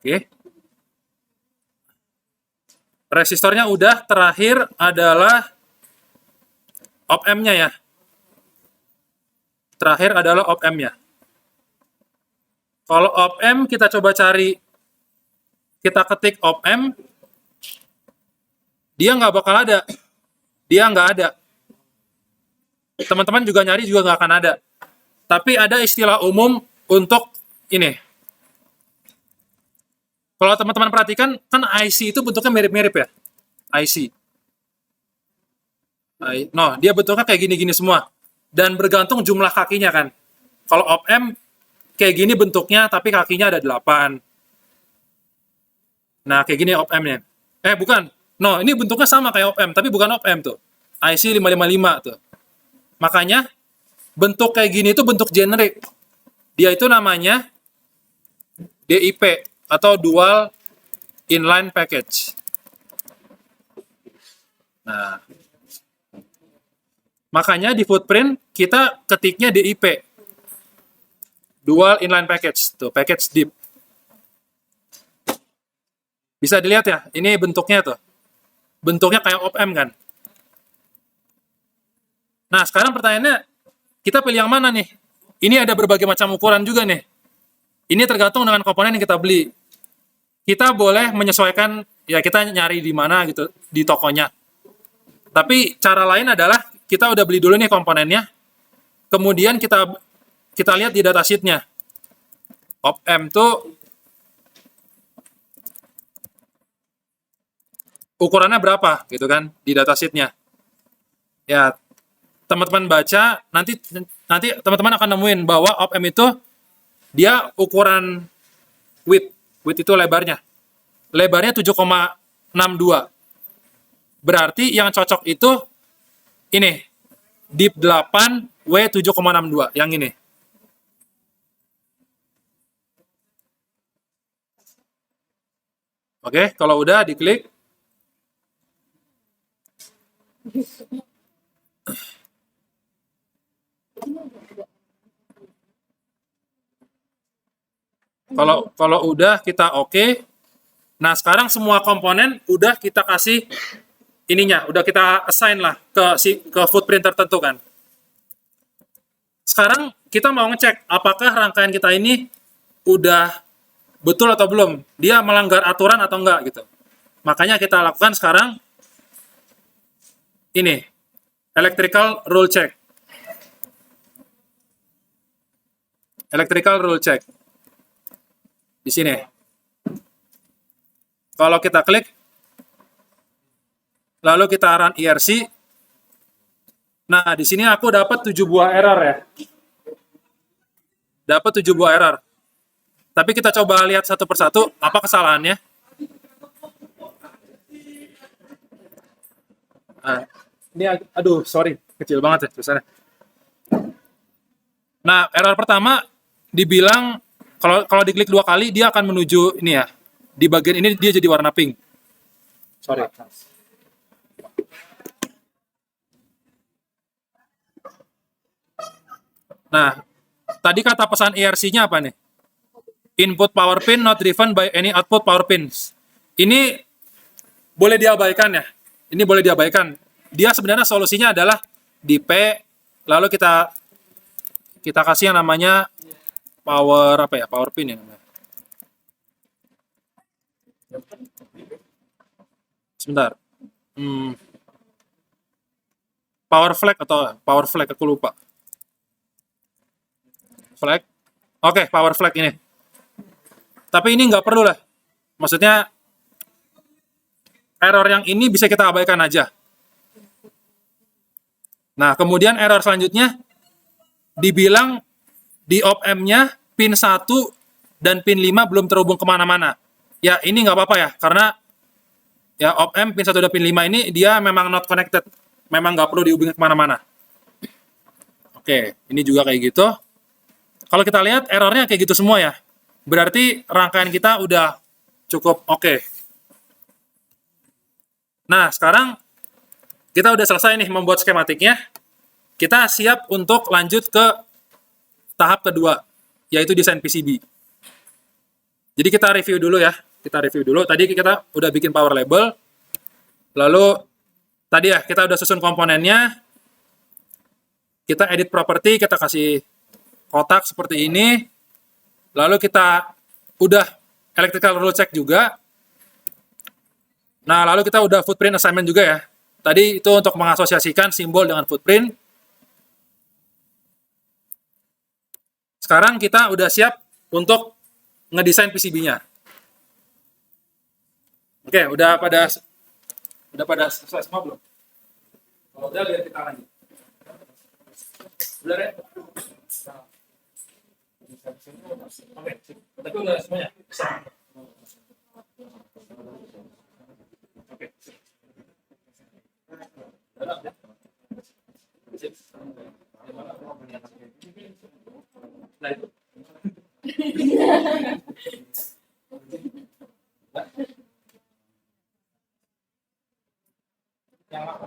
Oke. Resistornya udah, terakhir adalah op-amp-nya ya. Terakhir adalah op-amp-nya. Kalau op-amp kita coba cari, kita ketik op-amp, dia nggak bakal ada. Dia nggak ada. Teman-teman juga nyari juga nggak akan ada. Tapi ada istilah umum untuk ini. Kalau teman-teman perhatikan, kan IC itu bentuknya mirip-mirip ya. IC. No, dia bentuknya kayak gini-gini semua. Dan bergantung jumlah kakinya kan. Kalau op-amp, kayak gini bentuknya, tapi kakinya ada 8. Nah, kayak gini op-amp-nya. Bukan. No, ini bentuknya sama kayak op-amp, tapi bukan op-amp tuh. IC 555 tuh. Makanya, bentuk kayak gini itu bentuk generik. Dia itu namanya DIP, atau Dual Inline Package. Nah, makanya di footprint kita ketiknya DIP, Dual Inline Package, tuh package DIP. Bisa dilihat ya, ini bentuknya tuh, bentuknya kayak op-amp kan. Nah, sekarang pertanyaannya, kita pilih yang mana nih? Ini ada berbagai macam ukuran juga nih. Ini tergantung dengan komponen yang kita beli. Kita boleh menyesuaikan, ya kita nyari di mana gitu, di tokonya. Tapi cara lain adalah, kita udah beli dulu nih komponennya, kemudian kita lihat di datasheet-nya. Op-amp tuh ukurannya berapa gitu kan, di datasheet-nya. Ya, teman-teman baca, nanti teman-teman akan nemuin bahwa op-amp itu dia ukuran width itu lebarnya. Lebarnya 7,62. Berarti yang cocok itu ini. DIP 8 W 7,62 yang ini. Oke, kalau udah diklik. Kalau udah kita oke. Nah, sekarang semua komponen udah kita kasih ininya, udah kita assign lah ke footprint tertentu kan. Sekarang kita mau ngecek apakah rangkaian kita ini udah betul atau belum. Dia melanggar aturan atau enggak gitu. Makanya kita lakukan sekarang ini, electrical rule check. Electrical rule check. di sini. Kalau kita klik, lalu kita run IRC. Nah, di sini aku dapat 7 buah error ya. Dapat 7 buah error. Tapi kita coba lihat satu persatu apa kesalahannya. Nah, ini aduh, sorry, kecil banget ya tulisannya. Nah, error pertama dibilang kalau diklik 2 kali dia akan menuju ini ya. Di bagian ini dia jadi warna pink. Sorry. Nah, tadi kata pesan IRC-nya apa nih? Input power pin not driven by any output power pins. Ini boleh diabaikan ya. Ini boleh diabaikan. Dia sebenarnya solusinya adalah di P, lalu kita kasih yang namanya power apa ya? Power pin ya namanya. Sebentar. Power flag atau power flag aku lupa. Flag. Oke, power flag ini. Tapi ini nggak perlu lah. Maksudnya error yang ini bisa kita abaikan aja. Nah, kemudian error selanjutnya dibilang di op-amp-nya pin 1 dan pin 5 belum terhubung kemana-mana. Ya, ini nggak apa-apa ya, karena ya op-amp pin 1 dan pin 5 ini dia memang not connected. Memang nggak perlu dihubungin kemana-mana. Oke, ini juga kayak gitu. Kalau kita lihat errornya kayak gitu semua ya. Berarti rangkaian kita udah cukup oke. Nah, sekarang kita udah selesai nih membuat skematiknya. Kita siap untuk lanjut ke tahap kedua, yaitu desain PCB. Jadi kita review dulu ya. Kita review dulu. Tadi kita udah bikin power label. Lalu tadi ya kita udah susun komponennya. Kita edit property, kita kasih kotak seperti ini. Lalu kita udah electrical rule check juga. Nah, lalu kita udah footprint assignment juga ya. Tadi itu untuk mengasosiasikan simbol dengan footprint. Sekarang kita udah siap untuk ngedesain PCB-nya. Oke, udah pada selesai semua belum? Kalau udah biar kita lanjut. Udah ya? Oke, tapi udah semuanya. Oke. Nah itu. Yang apa?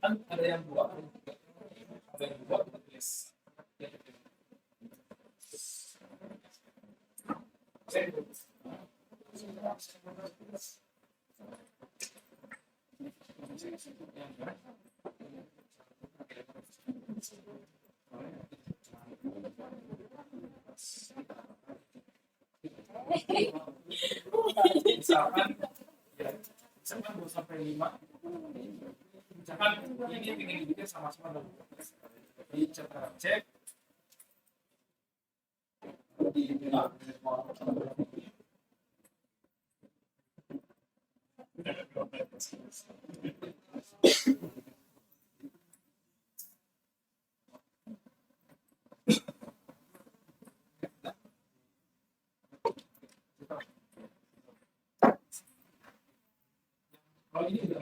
Kan ada yang dua, ada yang dua kita tulis. Misalkan, ya, misalkan 2 sampai 5. Misalkan ini ingin dibikin sama-sama dulu. Jadi cara cek. Kalau ini udah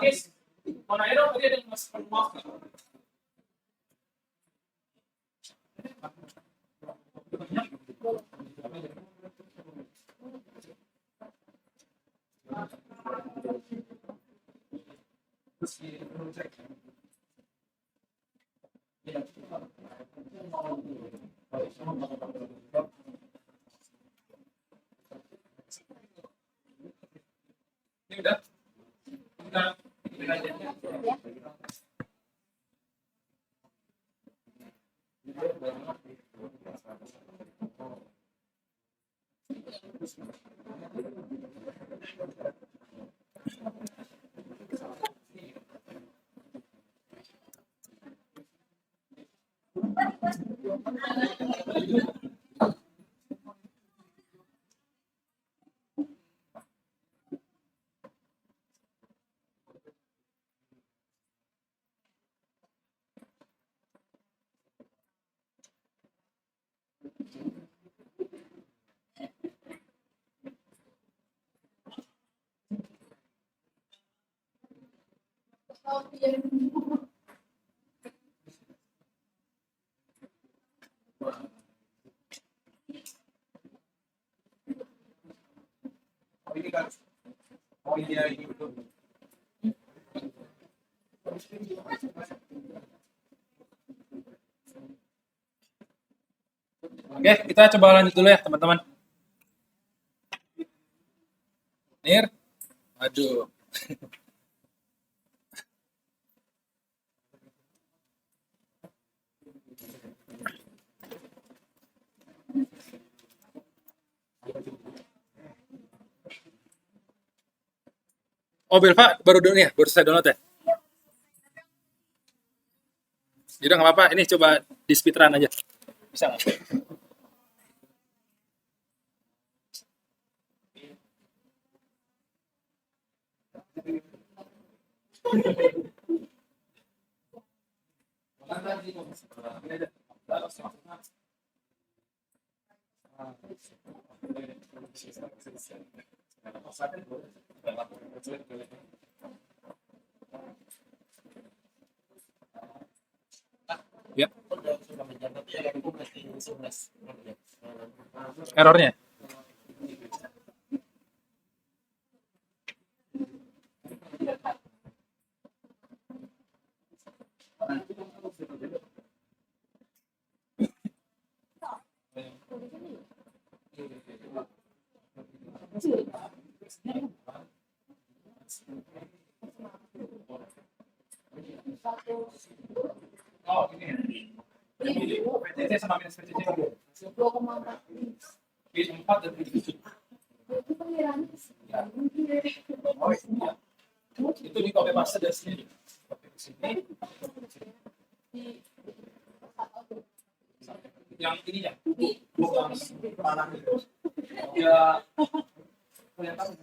Guys, mau nanya dong, tadi ada yang masih perlu maaf nggak? Ini udah? Udah. Oh ini kan, oh iya ini betul. Oke, kita coba lanjut dulu ya teman-teman. Nir, aduh. Oh, Belva baru dulu ya, baru saya download ya. Jadi nggak apa-apa, ini coba di speedrun aja. Bisa nggak? Ya, errornya. Oh ini. Ini PCC sama minus PCC. 2,4. Bis 4 dan 7. Itu pengiraan. Oh iya. Itu di copy paste dari sini. Copy ke sini. Yang ini ya. Bukan tanah itu. Ya. Kelihatan.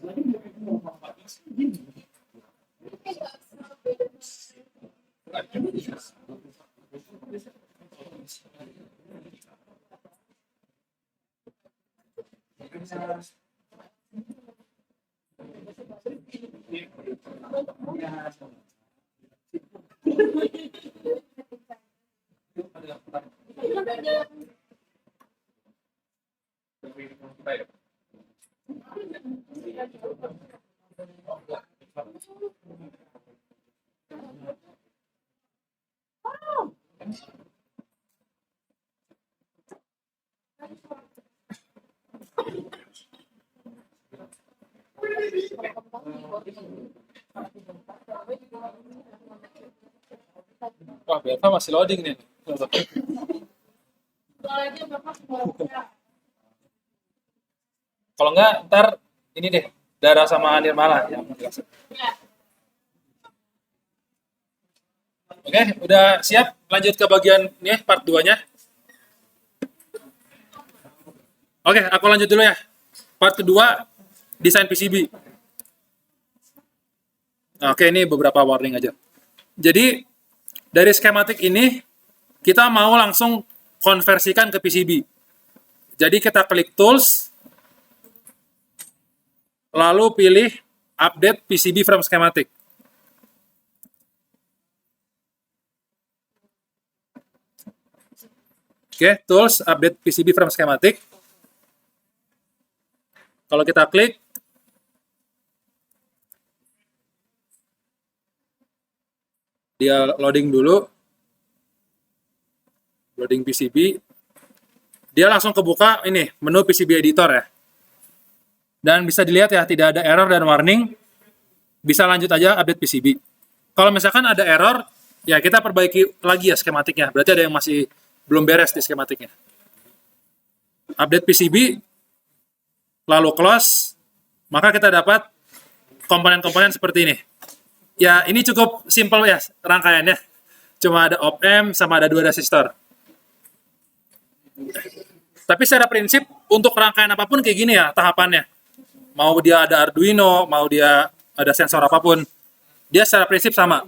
Wah, Belva masih loading nih. Kalau enggak, ntar ini deh, Dara sama Nirmala yang menjelaskan. Oke, udah siap? Lanjut ke bagian ini, part 2-nya. Oke, aku lanjut dulu ya. Part kedua, desain PCB. Nah, oke, ini beberapa warning aja. Jadi, dari skematik ini, kita mau langsung konversikan ke PCB. Jadi, kita klik Tools, lalu pilih Update PCB from Schematic. Oke, Tools, Update PCB from Schematic. Kalau kita klik, dia loading dulu. Loading PCB. Dia langsung kebuka ini, menu PCB Editor ya. Dan bisa dilihat ya, tidak ada error dan warning. Bisa lanjut aja update PCB. Kalau misalkan ada error, ya kita perbaiki lagi ya skematiknya. Berarti ada yang masih belum beres di skematiknya. Update PCB, lalu close, maka kita dapat komponen-komponen seperti ini. Ya, ini cukup simple ya rangkaiannya. Cuma ada op-amp sama ada 2 resistor. Tapi secara prinsip, untuk rangkaian apapun kayak gini ya tahapannya. Mau dia ada Arduino, mau dia ada sensor apapun, dia secara prinsip sama.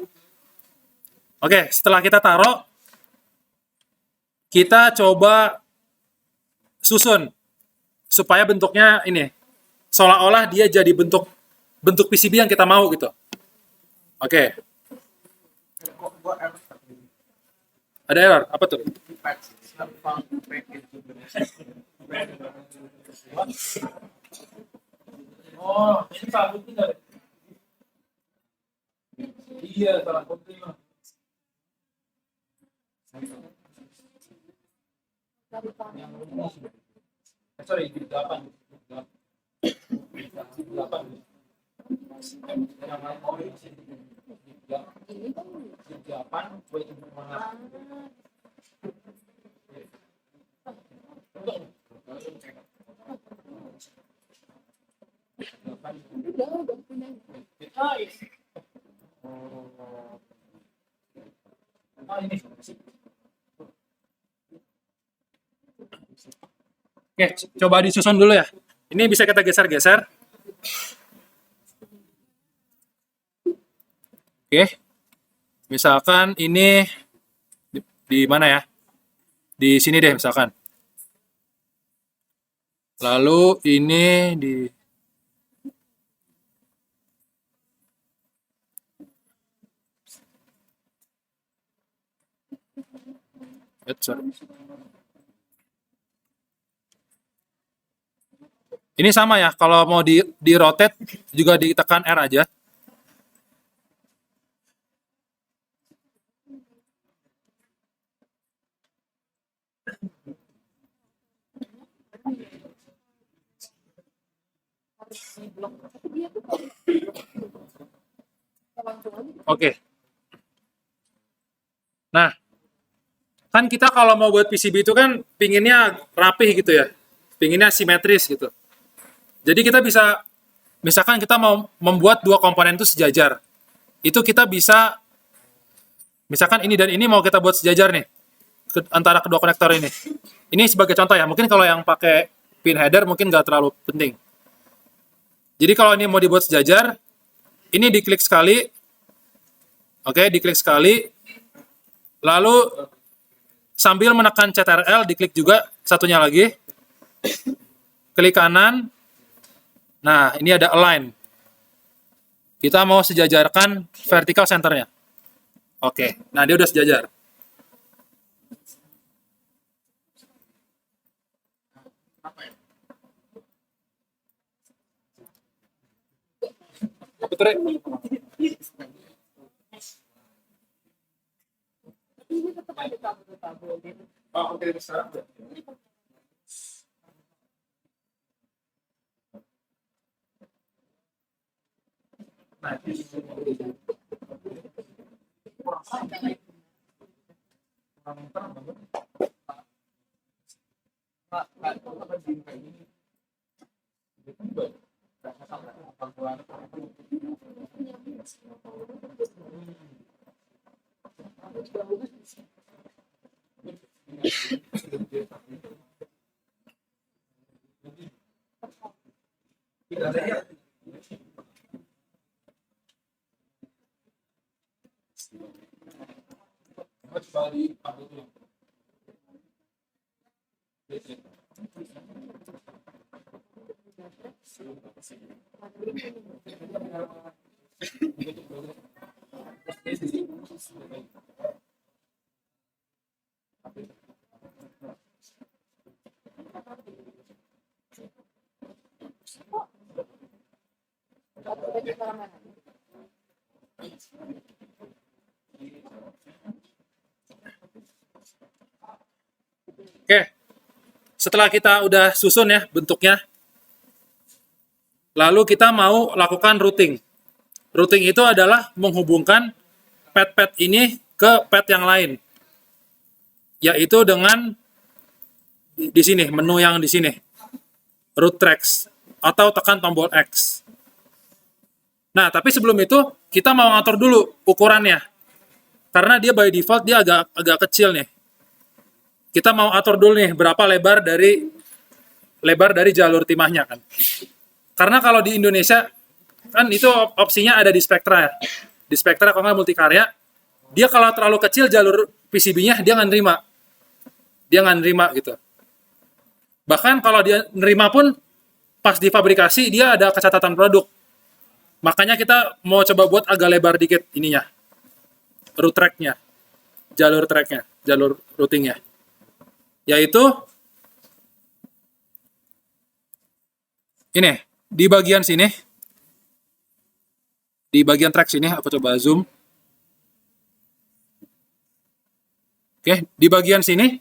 Oke, setelah kita taruh, kita coba susun supaya bentuknya ini seolah-olah dia jadi bentuk PCB yang kita mau gitu. Oke. Ada error apa tuh? Oh, ini sabut tidak? Iya, salah penting. Sorry, di 8. 8. Oke, coba disusun dulu ya. Ini bisa kita geser-geser. Oke. Misalkan ini di mana ya? Di sini deh misalkan. Lalu ini di sorry. Ini sama ya, kalau mau di rotate juga ditekan R aja. Oke. Nah, kan kita kalau mau buat PCB itu kan pinginnya rapih gitu ya. Pinginnya simetris gitu. Jadi kita bisa, misalkan kita mau membuat 2 komponen itu sejajar. Itu kita bisa, misalkan ini dan ini mau kita buat sejajar nih. Antara kedua konektor ini. Ini sebagai contoh ya. Mungkin kalau yang pakai pin header mungkin nggak terlalu penting. Jadi kalau ini mau dibuat sejajar, ini diklik sekali. Oke, diklik sekali. Lalu sambil menekan CTRL, diklik juga satunya lagi. Klik kanan. Nah, ini ada align. Kita mau sejajarkan vertical centernya. Oke, nah dia udah sejajar. Putri. Oh, oke, sekarang. Nah, Oke, setelah kita udah susun ya bentuknya, lalu kita mau lakukan routing. Routing itu adalah menghubungkan pad-pad ini ke pad yang lain, yaitu dengan di sini, menu yang di sini, route tracks, atau tekan tombol X. Nah, tapi sebelum itu, kita mau ngatur dulu ukurannya. Karena dia by default, dia agak kecil nih. Kita mau atur dulu nih, berapa lebar dari jalur timahnya kan. Karena kalau di Indonesia, kan itu opsinya ada di Spectra ya. Di Spectra kalau nggak Multikarya, dia kalau terlalu kecil jalur PCB-nya, dia nggak nerima. Dia nggak nerima gitu. Bahkan kalau dia nerima pun, pas difabrikasi, dia ada kecatatan produk. Makanya kita mau coba buat agak lebar dikit ininya. Route track-nya. Jalur track-nya. Jalur routing-nya. Yaitu ini. Di bagian sini. Di bagian track sini. Aku coba zoom. Oke. Di bagian sini.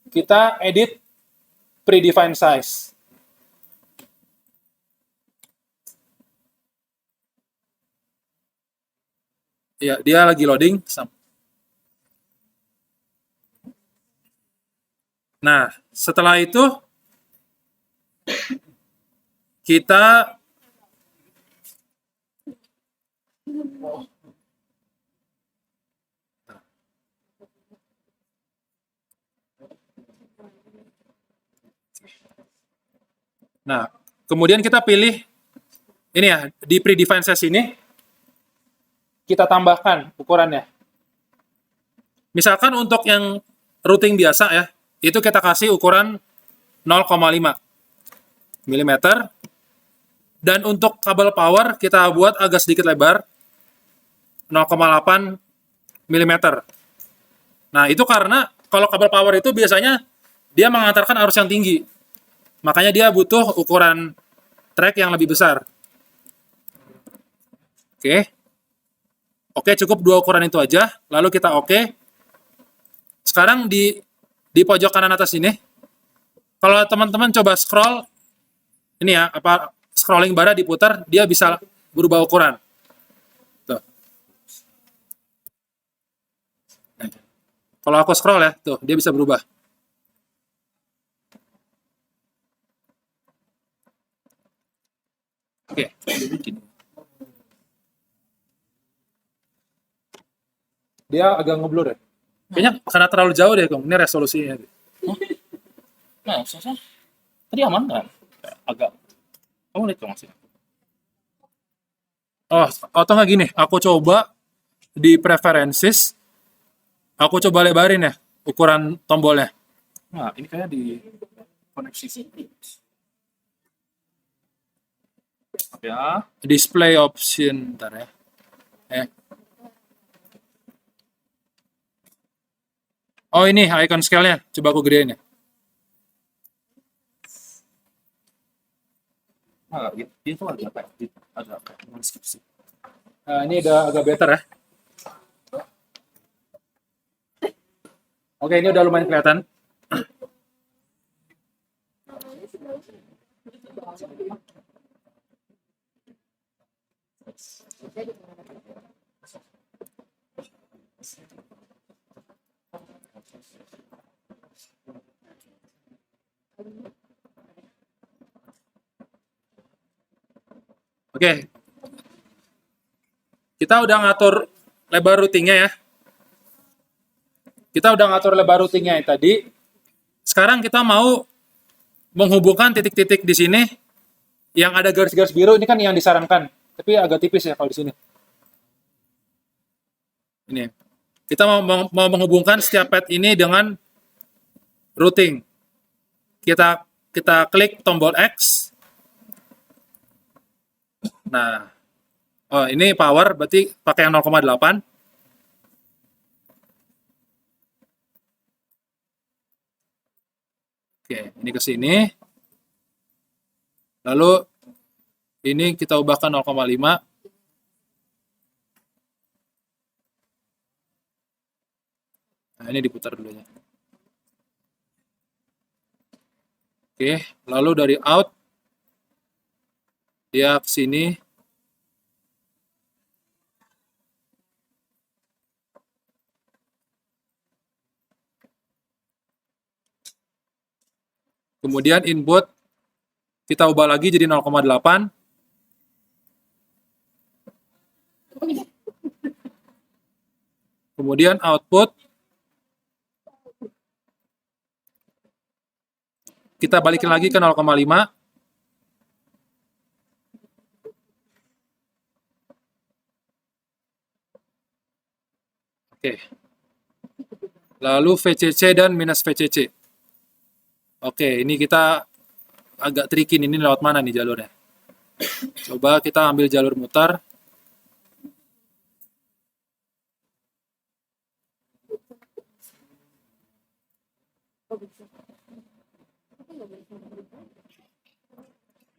Kita edit predefined size. Ya, dia lagi loading. Nah, setelah itu kita kemudian kita pilih ini ya, di predefined size ini kita tambahkan ukurannya. Misalkan untuk yang routing biasa ya, itu kita kasih ukuran 0,5 mm. Dan untuk kabel power kita buat agak sedikit lebar, 0,8 mm. Nah, itu karena kalau kabel power itu biasanya dia mengantarkan arus yang tinggi. Makanya dia butuh ukuran track yang lebih besar. Oke. Oke, cukup dua ukuran itu aja. Lalu kita oke. Sekarang di pojok kanan atas ini, kalau teman-teman coba scroll, ini ya, scrolling bara diputar, dia bisa berubah ukuran. Tuh. Kalau aku scroll ya, tuh, dia bisa berubah. Oke. Dia agak ngeblur ya. Kayaknya karena terlalu jauh deh, Kong. Ini resolusinya. Nah, saya tadi aman kan? Agak. Kamu lihat dong maksudnya. Oh, atau nggak gini, aku coba di preferences, aku coba lebarin ya, ukuran tombolnya. Nah, ini kayaknya di koneksi. Ya. Display option, ntar ya. Oh ini icon scale-nya, coba aku gedein ya. Nah, itu agak skip sih. Nah, ini udah agak better ya. Oke, ini udah lumayan kelihatan. Oke. Kita udah ngatur lebar routingnya ya. Kita udah ngatur lebar routingnya tadi. Sekarang kita mau menghubungkan titik-titik di sini yang ada garis-garis biru ini kan yang disarankan, tapi agak tipis ya kalau di sini. Ini kita mau menghubungkan setiap pad ini dengan routing. Kita klik tombol X. Nah, oh ini power berarti pakai yang 0,8. Oke, ini ke sini. Lalu ini kita ubahkan 0,5. Nah, ini diputar dulu ya. Oke, lalu dari out dia ke sini. Kemudian input kita ubah lagi jadi 0,8. Kemudian output kita balikin lagi ke 0,5. Oke. Lalu VCC dan minus VCC. Oke, ini kita agak tricky ini lewat mana nih jalurnya. Coba kita ambil jalur mutar.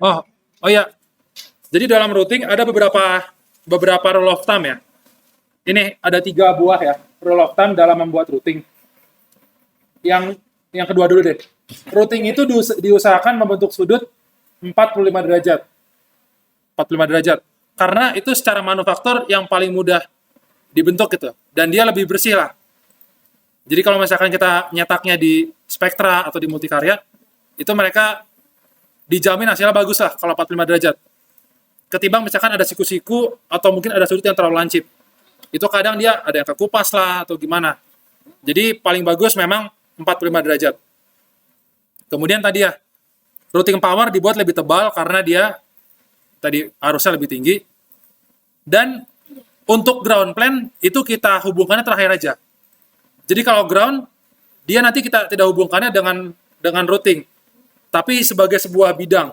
Oh ya. Jadi dalam routing ada beberapa rule of thumb ya. Ini ada 3 buah ya rule of thumb dalam membuat routing. Yang kedua dulu deh. Routing itu diusahakan membentuk sudut 45 derajat. 45 derajat. Karena itu secara manufaktur yang paling mudah dibentuk gitu. Dan dia lebih bersih lah. Jadi kalau misalkan kita nyetaknya di Spectra atau di Multikarya, itu mereka dijamin hasilnya bagus lah kalau 45 derajat. Ketimbang misalkan ada siku-siku atau mungkin ada sudut yang terlalu lancip. Itu kadang dia ada yang kekupas lah atau gimana. Jadi paling bagus memang 45 derajat. Kemudian tadi ya, routing power dibuat lebih tebal karena dia tadi arusnya lebih tinggi. Dan untuk ground plane itu kita hubungkannya terakhir aja. Jadi kalau ground, dia nanti kita tidak hubungkannya dengan routing, tapi sebagai sebuah bidang.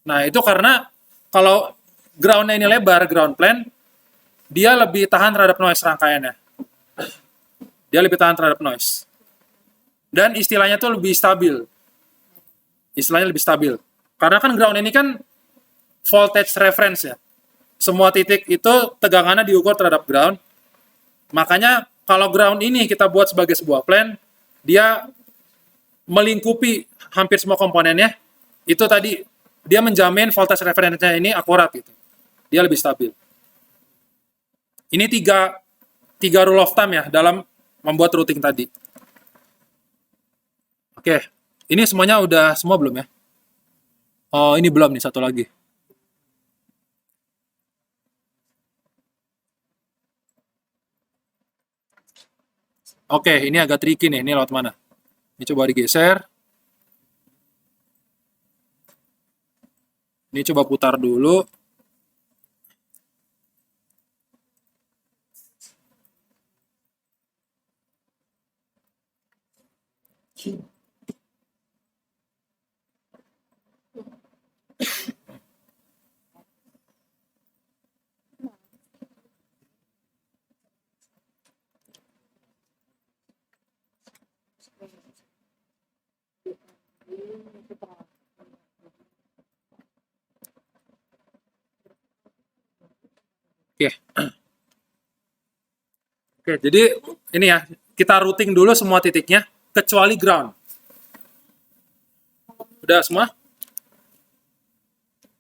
Nah, itu karena kalau ground-nya ini lebar, ground plane, dia lebih tahan terhadap noise rangkaiannya. Dia lebih tahan terhadap noise. Dan istilahnya tuh lebih stabil. Istilahnya lebih stabil. Karena kan ground ini kan voltage reference ya. Semua titik itu tegangannya diukur terhadap ground. Makanya kalau ground ini kita buat sebagai sebuah plane, dia melingkupi hampir semua komponennya. Itu tadi, dia menjamin voltage reference-nya ini akurat gitu. Dia lebih stabil. Ini tiga rule of thumb ya dalam membuat routing tadi. Oke, ini semuanya udah semua belum ya? Oh, ini belum nih, satu lagi. Oke, ini agak tricky nih, ini lewat mana? Ini coba digeser. Ini coba putar dulu. Oke. Oke, jadi ini ya, kita routing dulu semua titiknya, kecuali ground. Udah semua?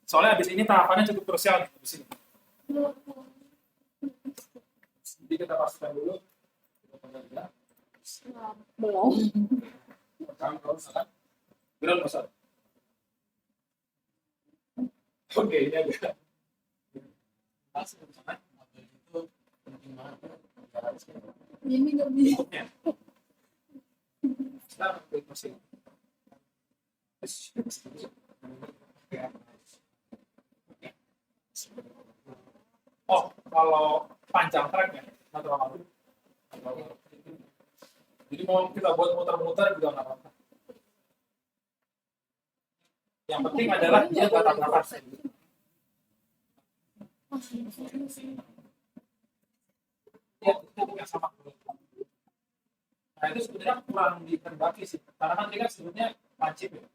Soalnya habis ini tahapannya cukup krusial nih, habis ini. Jadi kita pastikan dulu. Belum. Ground masalah. Oke, ini agak. Ini nggak bisa. Oh, kalau panjang track ya, natural. Jadi mau kita buat muter-muter juga nggak apa-apa. Yang penting adalah dia nggak tabrakan. Ya, itu nggak sama. Nah itu sebenarnya kurang dikendaki sih, karena kan dia kan sebenarnya lancip ya.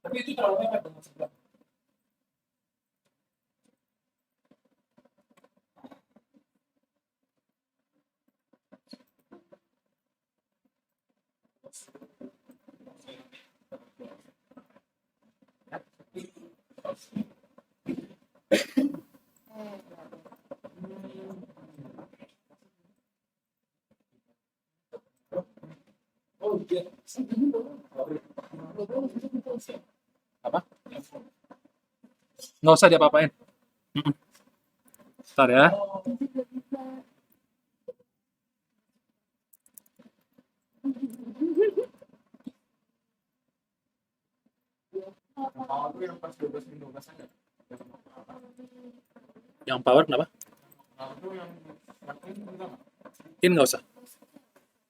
Tapi itu terlalu mepet dengan sebelah. Oh iya. Apa? Nggak usah diapa-apain. Ntar ya. Mau tuh yang pas 12 aja. Yang power kenapa? Nah itu yang enggak. In nggak usah.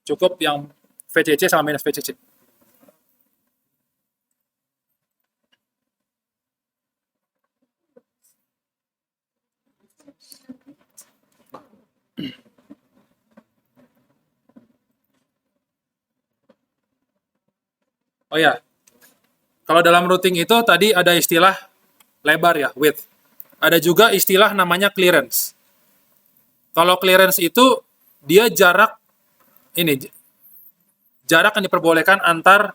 Cukup yang VCC sama minus VCC. Oh ya, kalau dalam routing itu tadi ada istilah lebar ya, width. Ada juga istilah namanya clearance. Kalau clearance itu dia jarak ini jarak yang diperbolehkan antar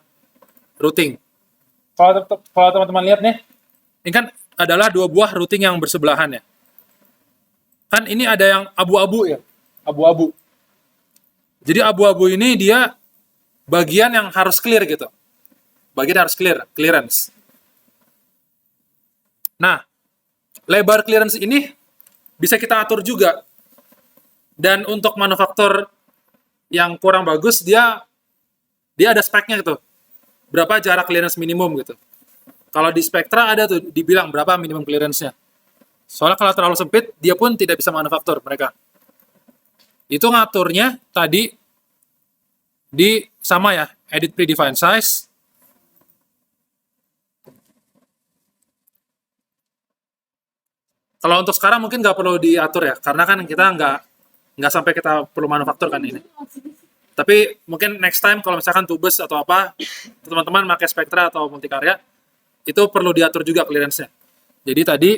routing. Kalau teman-teman lihat nih, ini kan adalah dua buah routing yang bersebelahan ya. Kan ini ada yang abu-abu ya, abu-abu. Jadi abu-abu ini dia bagian yang harus clear gitu. Bagian harus clear, clearance. Nah, lebar clearance ini bisa kita atur juga. Dan untuk manufaktur yang kurang bagus, dia ada speknya gitu. Berapa jarak clearance minimum gitu. Kalau di Spectra ada tuh dibilang berapa minimum clearance-nya. Soalnya kalau terlalu sempit, dia pun tidak bisa manufaktur mereka. Itu ngaturnya tadi di sama ya, edit predefined size. Kalau untuk sekarang mungkin nggak perlu diatur ya, karena kan kita nggak sampai kita perlu manufaktur kan ini. Tapi mungkin next time kalau misalkan tubes atau apa, teman-teman pakai Spectra atau Multikarya, itu perlu diatur juga clearance-nya. Jadi tadi,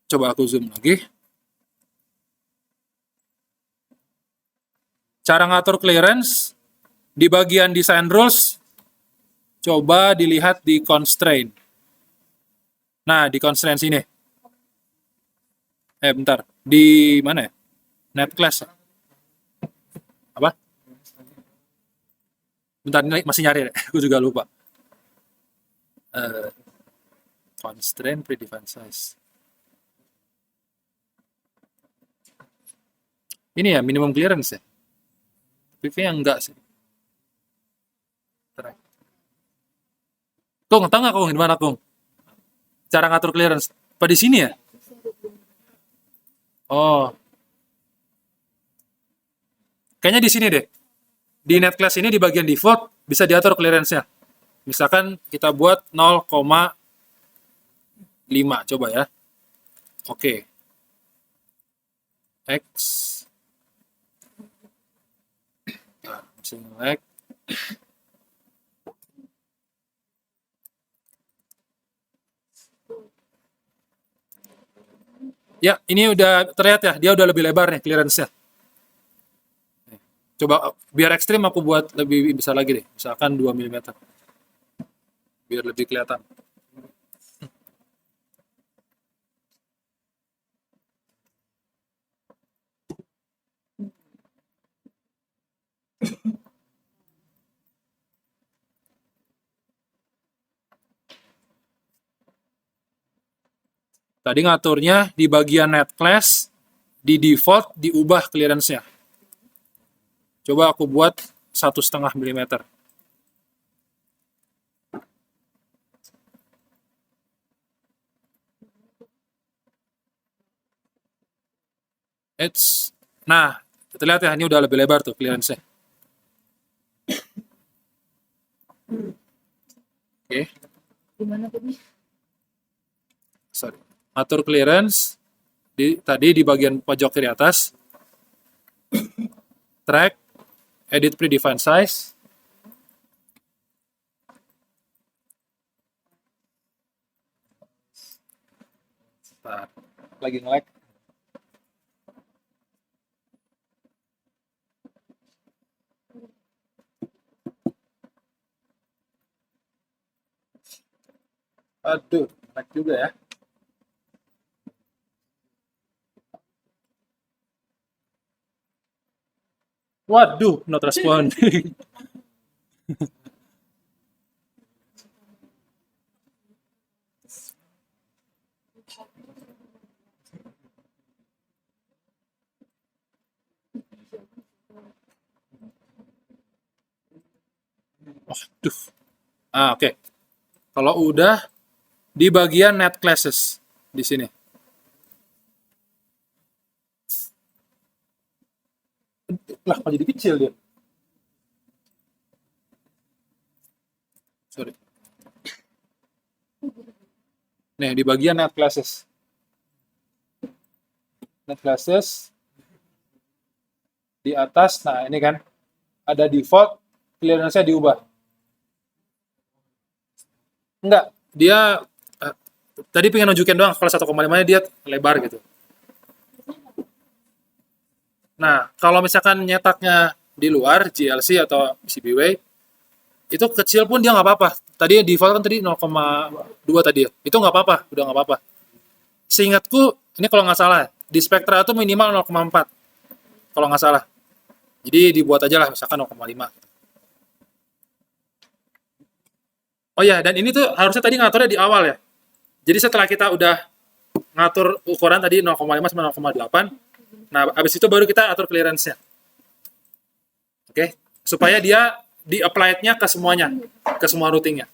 coba aku zoom lagi. Cara ngatur clearance, di bagian design rules, coba dilihat di constraint. Nah, di constraint sini. Bentar. Di mana ya? Net class. Apa? Bentar, ini masih nyari deh. Aku juga lupa. Constraint predefined size. Ini ya, minimum clearance ya? PV yang enggak sih. Kung, tahu nggak Kung? Di mana Kung? Cara ngatur clearance. Apa di sini ya? Oh. Kayaknya di sini deh. Di net class ini di bagian default bisa diatur clearance-nya. Misalkan kita buat 0,5 coba ya. Oke. X. Select. Ya, ini udah terlihat ya, dia udah lebih lebar nih clearance-nya. Coba biar ekstrim aku buat lebih besar lagi deh, misalkan 2 mm. Biar lebih kelihatan. Tadi ngaturnya di bagian net class, di default diubah clearance-nya. Coba aku buat 1,5 mm. Nah, kita lihat ya, ini udah lebih lebar tuh clearance-nya. Oke, Gimana tuh nih? sorry. Atur clearance tadi di bagian pojok kiri atas. Track, edit predefined size. Bentar, lagi nge-lag. Aduh, lag juga ya. Waduh, not responding. Waduh. Oke. Kalau udah di bagian net classes di sini. Lah, kok jadi kecil dia? Sorry. Nih, di bagian net classes. Net classes di atas, nah ini kan ada default, clearance-nya diubah. Enggak, dia tadi pengen nunjukin doang kalau 1,5 dia lebar gitu. Nah, kalau misalkan nyetaknya di luar GLC atau PCBWay, itu kecil pun dia nggak apa-apa. Tadi default kan tadi 0,2 tadi ya. Itu nggak apa-apa, udah nggak apa-apa. Seingatku, ini kalau nggak salah, di Spectra itu minimal 0,4. Kalau nggak salah. Jadi dibuat aja lah, misalkan 0,5. Oh ya, dan ini tuh harusnya tadi ngaturnya di awal ya. Jadi setelah kita udah ngatur ukuran tadi 0,5 sama 0,8, nah habis itu baru kita atur clearance-nya. Oke, supaya dia di-apply-nya ke semuanya, ke semua routing-nya.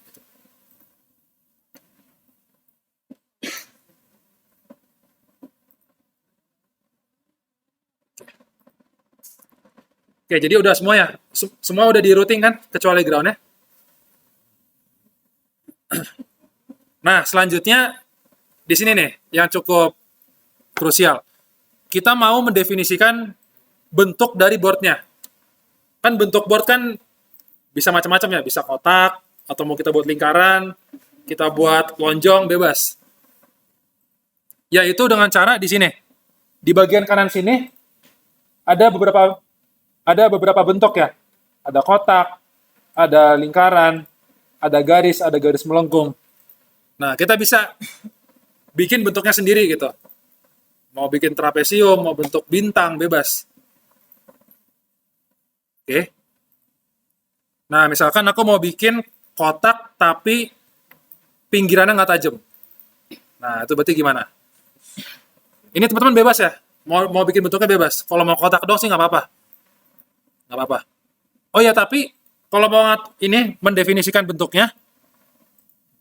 Oke, jadi udah semua ya. Semua udah di routing kan, kecuali ground-nya. Nah, selanjutnya di sini nih yang cukup krusial. Kita mau mendefinisikan bentuk dari board-nya. Kan bentuk board kan bisa macam-macam ya, bisa kotak atau mau kita buat lingkaran, kita buat lonjong, bebas. Yaitu dengan cara di sini. Di bagian kanan sini ada beberapa bentuk ya. Ada kotak, ada lingkaran, ada garis melengkung. Nah, kita bisa bikin bentuknya sendiri gitu. Mau bikin trapesium, mau bentuk bintang, bebas. Oke. Nah, misalkan aku mau bikin kotak tapi pinggirannya nggak tajam. Nah, itu berarti gimana? Ini teman-teman bebas ya. Mau bikin bentuknya bebas. Kalau mau kotak doang sih nggak apa-apa. Nggak apa-apa. Oh ya, tapi kalau mau ini mendefinisikan bentuknya,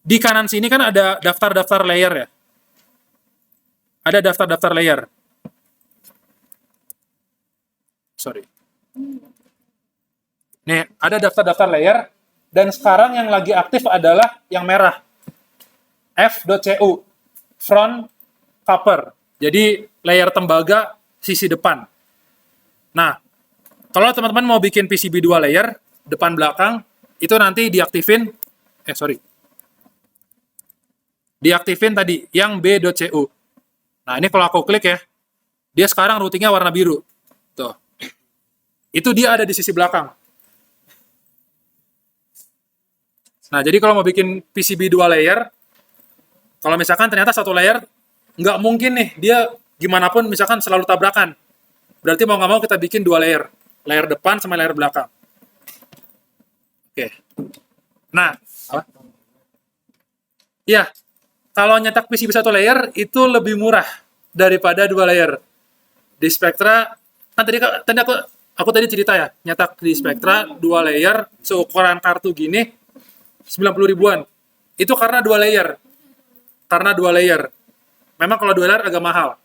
di kanan sini kan ada daftar-daftar layer ya. Ada daftar-daftar layer. Sorry. Nih, ada daftar-daftar layer, dan sekarang yang lagi aktif adalah yang merah. F.cu, front cover. Jadi, layer tembaga sisi depan. Nah, kalau teman-teman mau bikin PCB 2 layer, depan belakang, itu nanti diaktifin, diaktifin tadi, yang B.cu. Nah, ini kalau aku klik ya, dia sekarang routingnya warna biru. Tuh. Itu dia ada di sisi belakang. Nah, jadi kalau mau bikin PCB 2 layer, kalau misalkan ternyata satu layer, nggak mungkin nih, dia gimana pun misalkan selalu tabrakan. Berarti mau nggak mau kita bikin 2 layer. Layer depan sama layer belakang. Oke. Nah, ya, kalau nyetak PCB 1 layer, itu lebih murah daripada 2 layer. Di Spectra, kan tadi aku aku tadi cerita ya, nyetak di Spectra 2 layer seukuran kartu gini 90 ribuan. Itu karena 2 layer. Karena 2 layer. Memang kalau 2 layer agak mahal.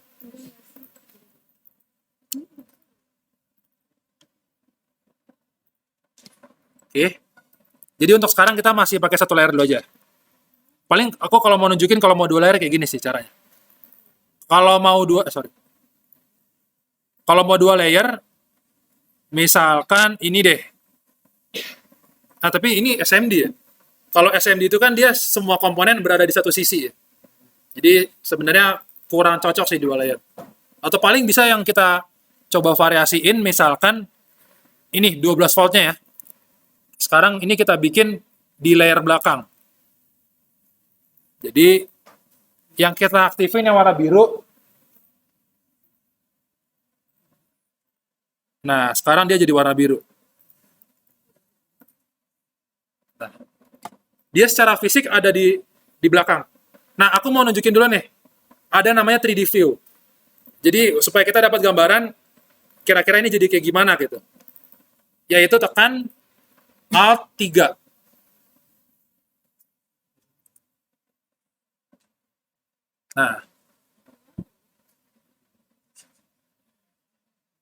Oke. Jadi untuk sekarang kita masih pakai 1 layer dulu aja. Paling aku kalau mau nunjukin kalau mau 2 layer kayak gini sih caranya. Kalau mau 2, sorry. Kalau mau 2 layer, misalkan ini deh. Nah, tapi ini SMD ya. Kalau SMD itu kan dia semua komponen berada di satu sisi ya. Jadi sebenarnya kurang cocok sih 2 layer. Atau paling bisa yang kita coba variasiin, misalkan ini 12 voltnya ya. Sekarang ini kita bikin di layer belakang. Jadi yang kita aktifin yang warna biru. Nah, sekarang dia jadi warna biru. Nah, dia secara fisik ada di belakang. Nah, aku mau nunjukin dulu nih. Ada namanya 3D view. Jadi, supaya kita dapat gambaran kira-kira ini jadi kayak gimana gitu. Yaitu tekan Alt 3.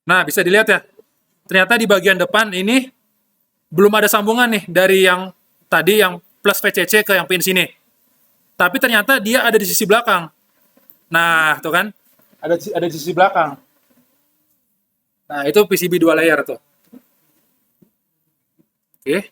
Nah, bisa dilihat ya. Ternyata di bagian depan ini belum ada sambungan nih dari yang tadi yang plus VCC ke yang pin sini. Tapi ternyata dia ada di sisi belakang. Nah, tuh kan? Ada di sisi belakang. Nah, itu PCB 2 layer tuh. Oke.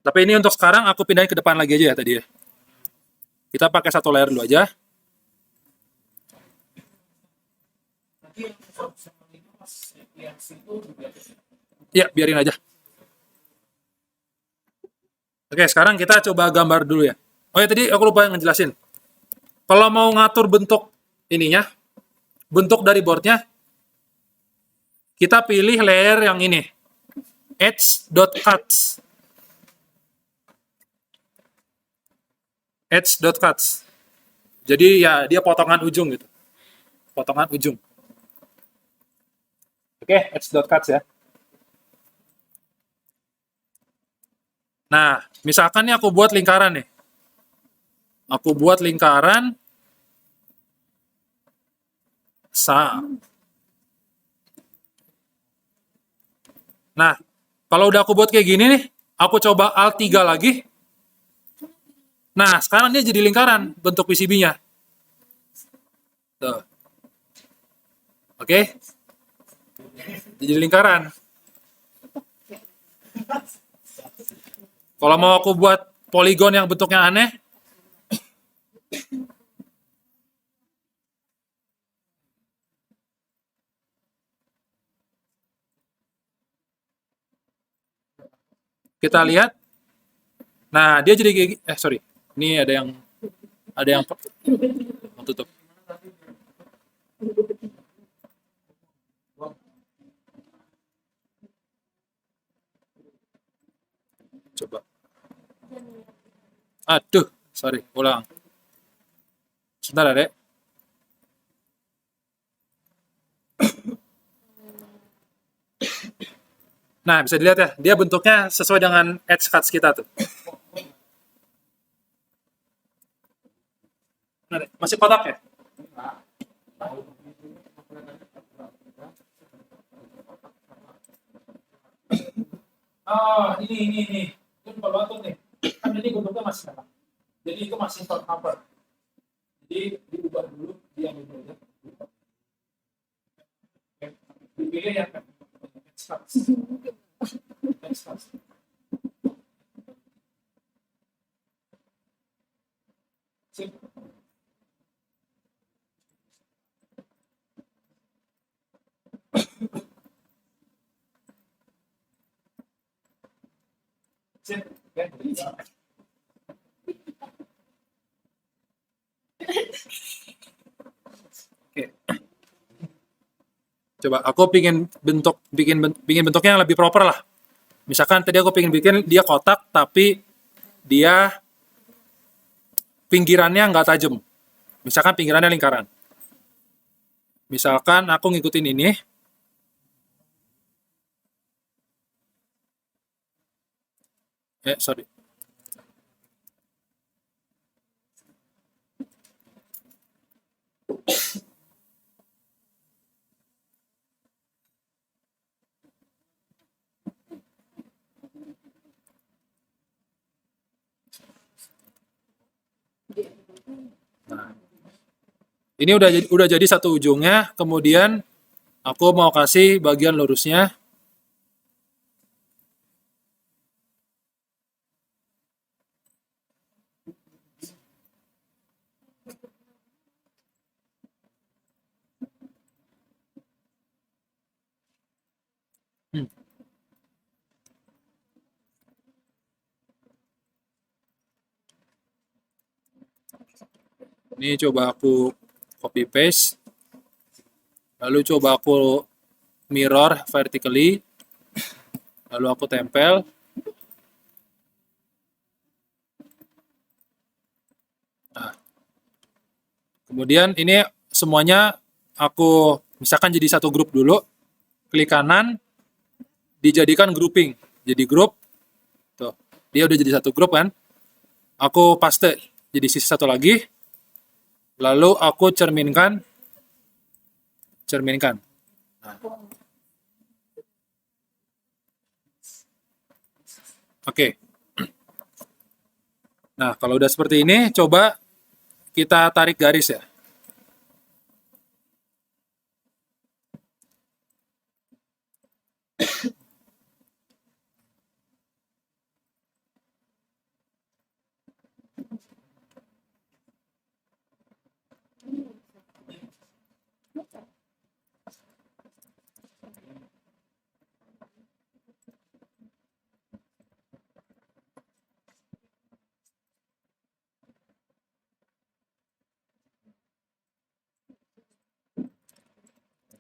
Tapi ini untuk sekarang aku pindahin ke depan lagi aja ya tadi ya. Kita pakai 1 layer dulu aja. Ya, biarin aja. Oke, sekarang kita coba gambar dulu ya. Oh ya, tadi aku lupa ngejelasin. Kalau mau ngatur bentuk ininya, bentuk dari boardnya, kita pilih layer yang ini. Edge.cuts. Edge.cuts. Jadi ya dia potongan ujung gitu. Potongan ujung. Oke, edge.cuts ya. Nah, misalkan nih aku buat lingkaran nih. Aku buat lingkaran Nah, kalau udah aku buat kayak gini nih, aku coba Alt 3 lagi. Nah, sekarang dia jadi lingkaran bentuk PCB-nya. Tuh. Oke. Jadi lingkaran. Kalau mau aku buat poligon yang bentuknya aneh, kita lihat. Nah, dia jadi kayak sorry. Ini ada yang tutup. Coba. Aduh, sorry, ulang. Sebentar ya, Dek. Nah, bisa dilihat ya, dia bentuknya sesuai dengan edge cuts kita tuh. Nah, Dek, masih kotak ya? Ah, ini. Ini kalau atur nih. Kan ini bentuknya masih sama. Jadi itu masih front cover. Jadi diubah dulu, dia dulu ya. Dipilih yang edge cuts. Edge cuts. Sip. Sip. Ya. Oke. Coba aku bikin bentuknya yang lebih proper lah. Misalkan tadi aku pengen bikin dia kotak tapi dia pinggirannya nggak tajam. Misalkan pinggirannya lingkaran. Misalkan aku ngikutin ini. Sorry. Nah, ini udah jadi satu ujungnya, kemudian aku mau kasih bagian lurusnya. Hmm. Ini coba aku copy paste. Lalu coba aku mirror vertically. Lalu aku tempel. Nah. Kemudian ini semuanya aku misalkan jadi satu grup dulu. Klik kanan, dijadikan grouping. Jadi grup. Tuh, dia udah jadi satu grup kan. Aku paste jadi sisi satu lagi. Lalu aku cerminkan. Nah. Oke. Nah, kalau udah seperti ini, coba kita tarik garis ya.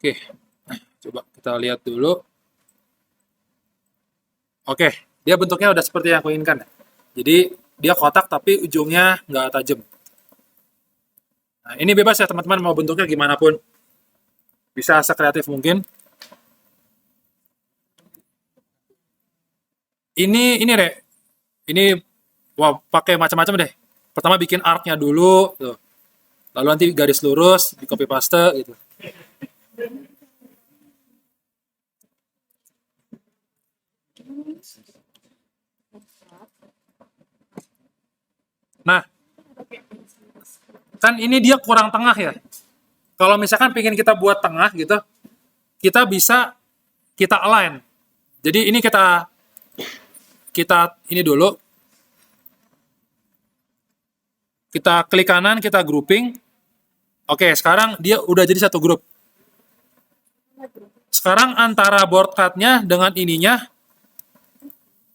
Oke, coba kita lihat dulu. Oke, dia bentuknya udah seperti yang aku inginkan. Jadi dia kotak tapi ujungnya nggak tajam. Nah, ini bebas ya teman-teman, mau bentuknya gimana pun. Bisa sekreatif mungkin. Ini Rek. Ini wah pakai macam-macam deh. Pertama bikin arc-nya dulu, tuh. Lalu nanti garis lurus, di copy paste gitu. Nah, kan ini dia kurang tengah ya. Kalau misalkan pengen kita buat tengah gitu, kita bisa kita align. Jadi ini kita ini dulu. Kita klik kanan, kita grouping. Oke, sekarang dia udah jadi satu grup. Sekarang antara board cut-nya dengan ininya,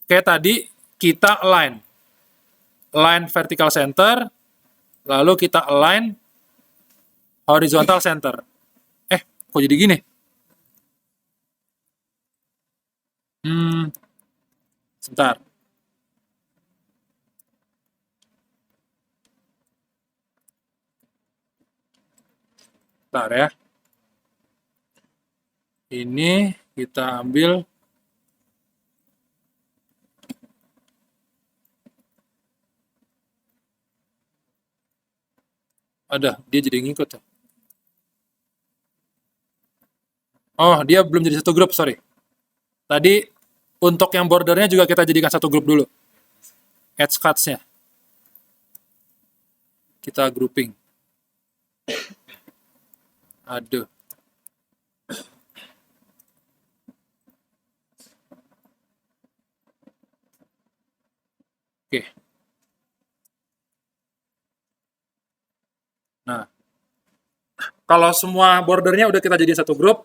kayak tadi, kita align. Align vertical center, lalu kita align horizontal center. Kok jadi gini? Sebentar. Bentar ya. Ini kita ambil. Ada, dia jadi ngikut ya. Oh, dia belum jadi satu grup, sorry. Tadi untuk yang bordernya juga kita jadikan satu grup dulu. Edge cuts-nya. Kita grouping. Aduh. Oke. Nah, kalau semua bordernya udah kita jadi satu grup,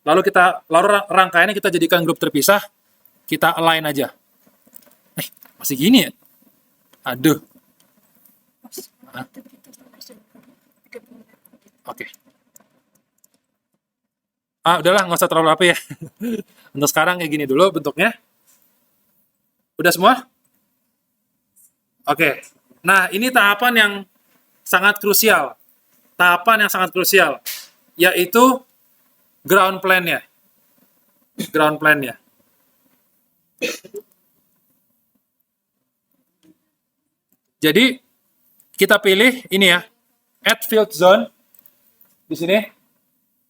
lalu rangkaiannya kita jadikan grup terpisah, kita align aja. Masih gini ya? Aduh. Oke. Udahlah, nggak usah terlalu rapi ya. Untuk sekarang kayak gini dulu bentuknya. Udah semua? Oke. Nah, ini tahapan yang sangat krusial. Tahapan yang sangat krusial, yaitu ground plan-nya. Ground plan-nya. Jadi, kita pilih ini ya, add field zone. Di sini,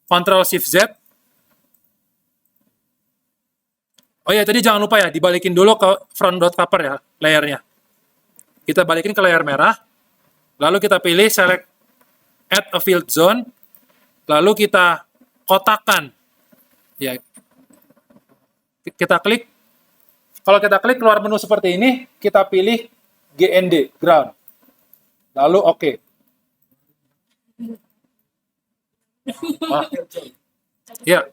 Ctrl Shift Z. Oh ya, tadi jangan lupa ya, dibalikin dulu ke front dot cover ya, layernya. Kita balikin ke layer merah, lalu kita pilih select add a field zone, lalu kita kotakkan. Ya, kita klik. Kalau kita klik keluar menu seperti ini, kita pilih GND, ground. Lalu oke. Ya,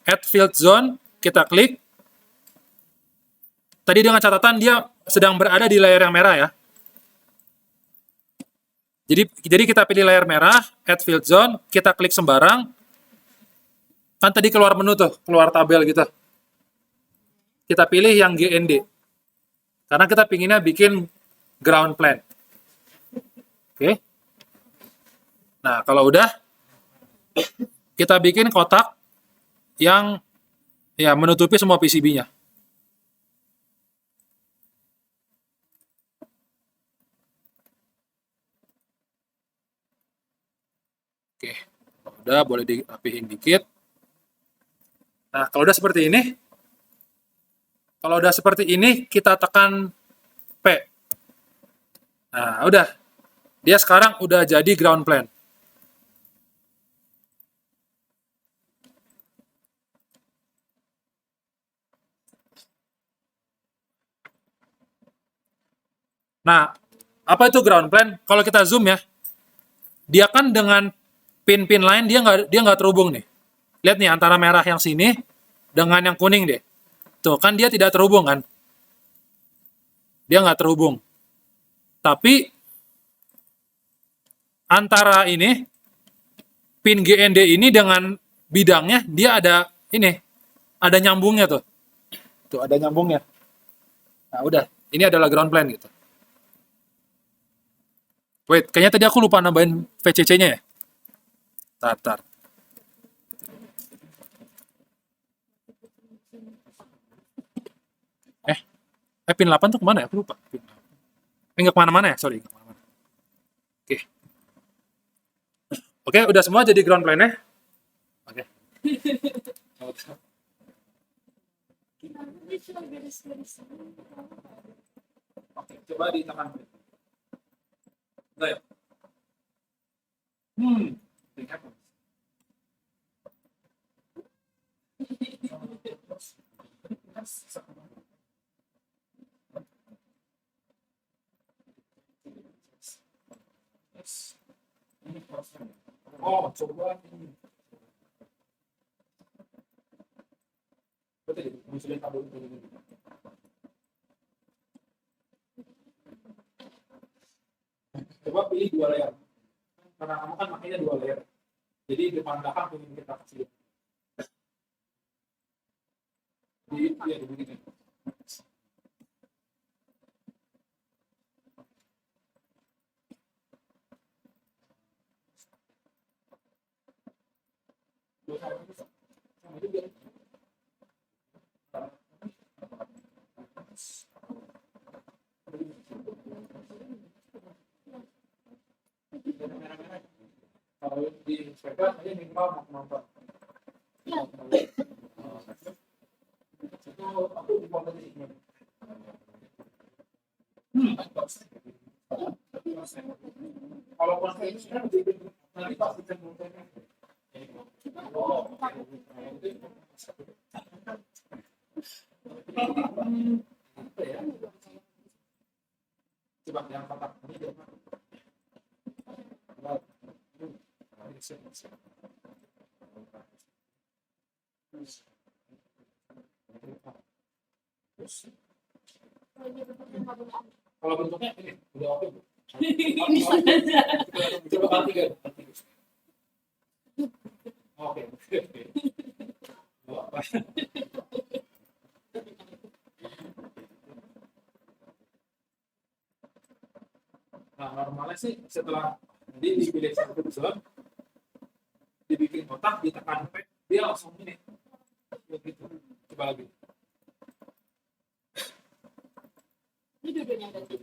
add field zone, kita klik. Tadi dengan catatan dia sedang berada di layar yang merah ya. Jadi kita pilih layar merah, add field zone, kita klik sembarang. Kan tadi keluar menu tuh, keluar tabel gitu. Kita pilih yang GND. Karena kita pinginnya bikin ground plan. Oke. Nah, kalau udah, kita bikin kotak yang ya menutupi semua PCB-nya. Oke, udah boleh dirapihin dikit. Nah, kalau udah seperti ini, kita tekan P. Nah, udah. Dia sekarang udah jadi ground plan. Nah, apa itu ground plan? Kalau kita zoom ya, dia kan dengan pin-pin lain dia nggak terhubung nih. Lihat nih antara merah yang sini dengan yang kuning deh. Tuh kan dia tidak terhubung kan? Dia nggak terhubung. Tapi antara ini pin GND ini dengan bidangnya dia ada nyambungnya tuh. Tuh ada nyambungnya. Nah udah, ini adalah ground plan gitu. Wait, kayaknya tadi aku lupa nambahin VCC-nya ya. Tar. Pin 8 tuh kemana ya? Aku lupa. Nggak kemana-mana ya? Sorry. Oke, udah semua jadi ground plan-nya. Oke. Oke, coba ditekan. Enggak ya? Oh, coba ini. Betul, musuhin kabel ini. Coba pilih 2 layer. Karena kamu kan makanya 2 layer. Jadi depan belakang ingin kita kecil. Jadi ya begini. Kalau di sepeda saya minimal nonton. Itu aku di posisi ini. Kalau posisi ini nanti pasti cemburu. Coba yang kotak ini. Kalau bentuknya ini udah oke Bu. Coba ganti kan. Oke. Nah, normalnya sih setelah dipilih satu zone, dibikin kotak, ditekan P, dia langsung ini. Begitu. Coba lagi. Ini dua-duanya berarti.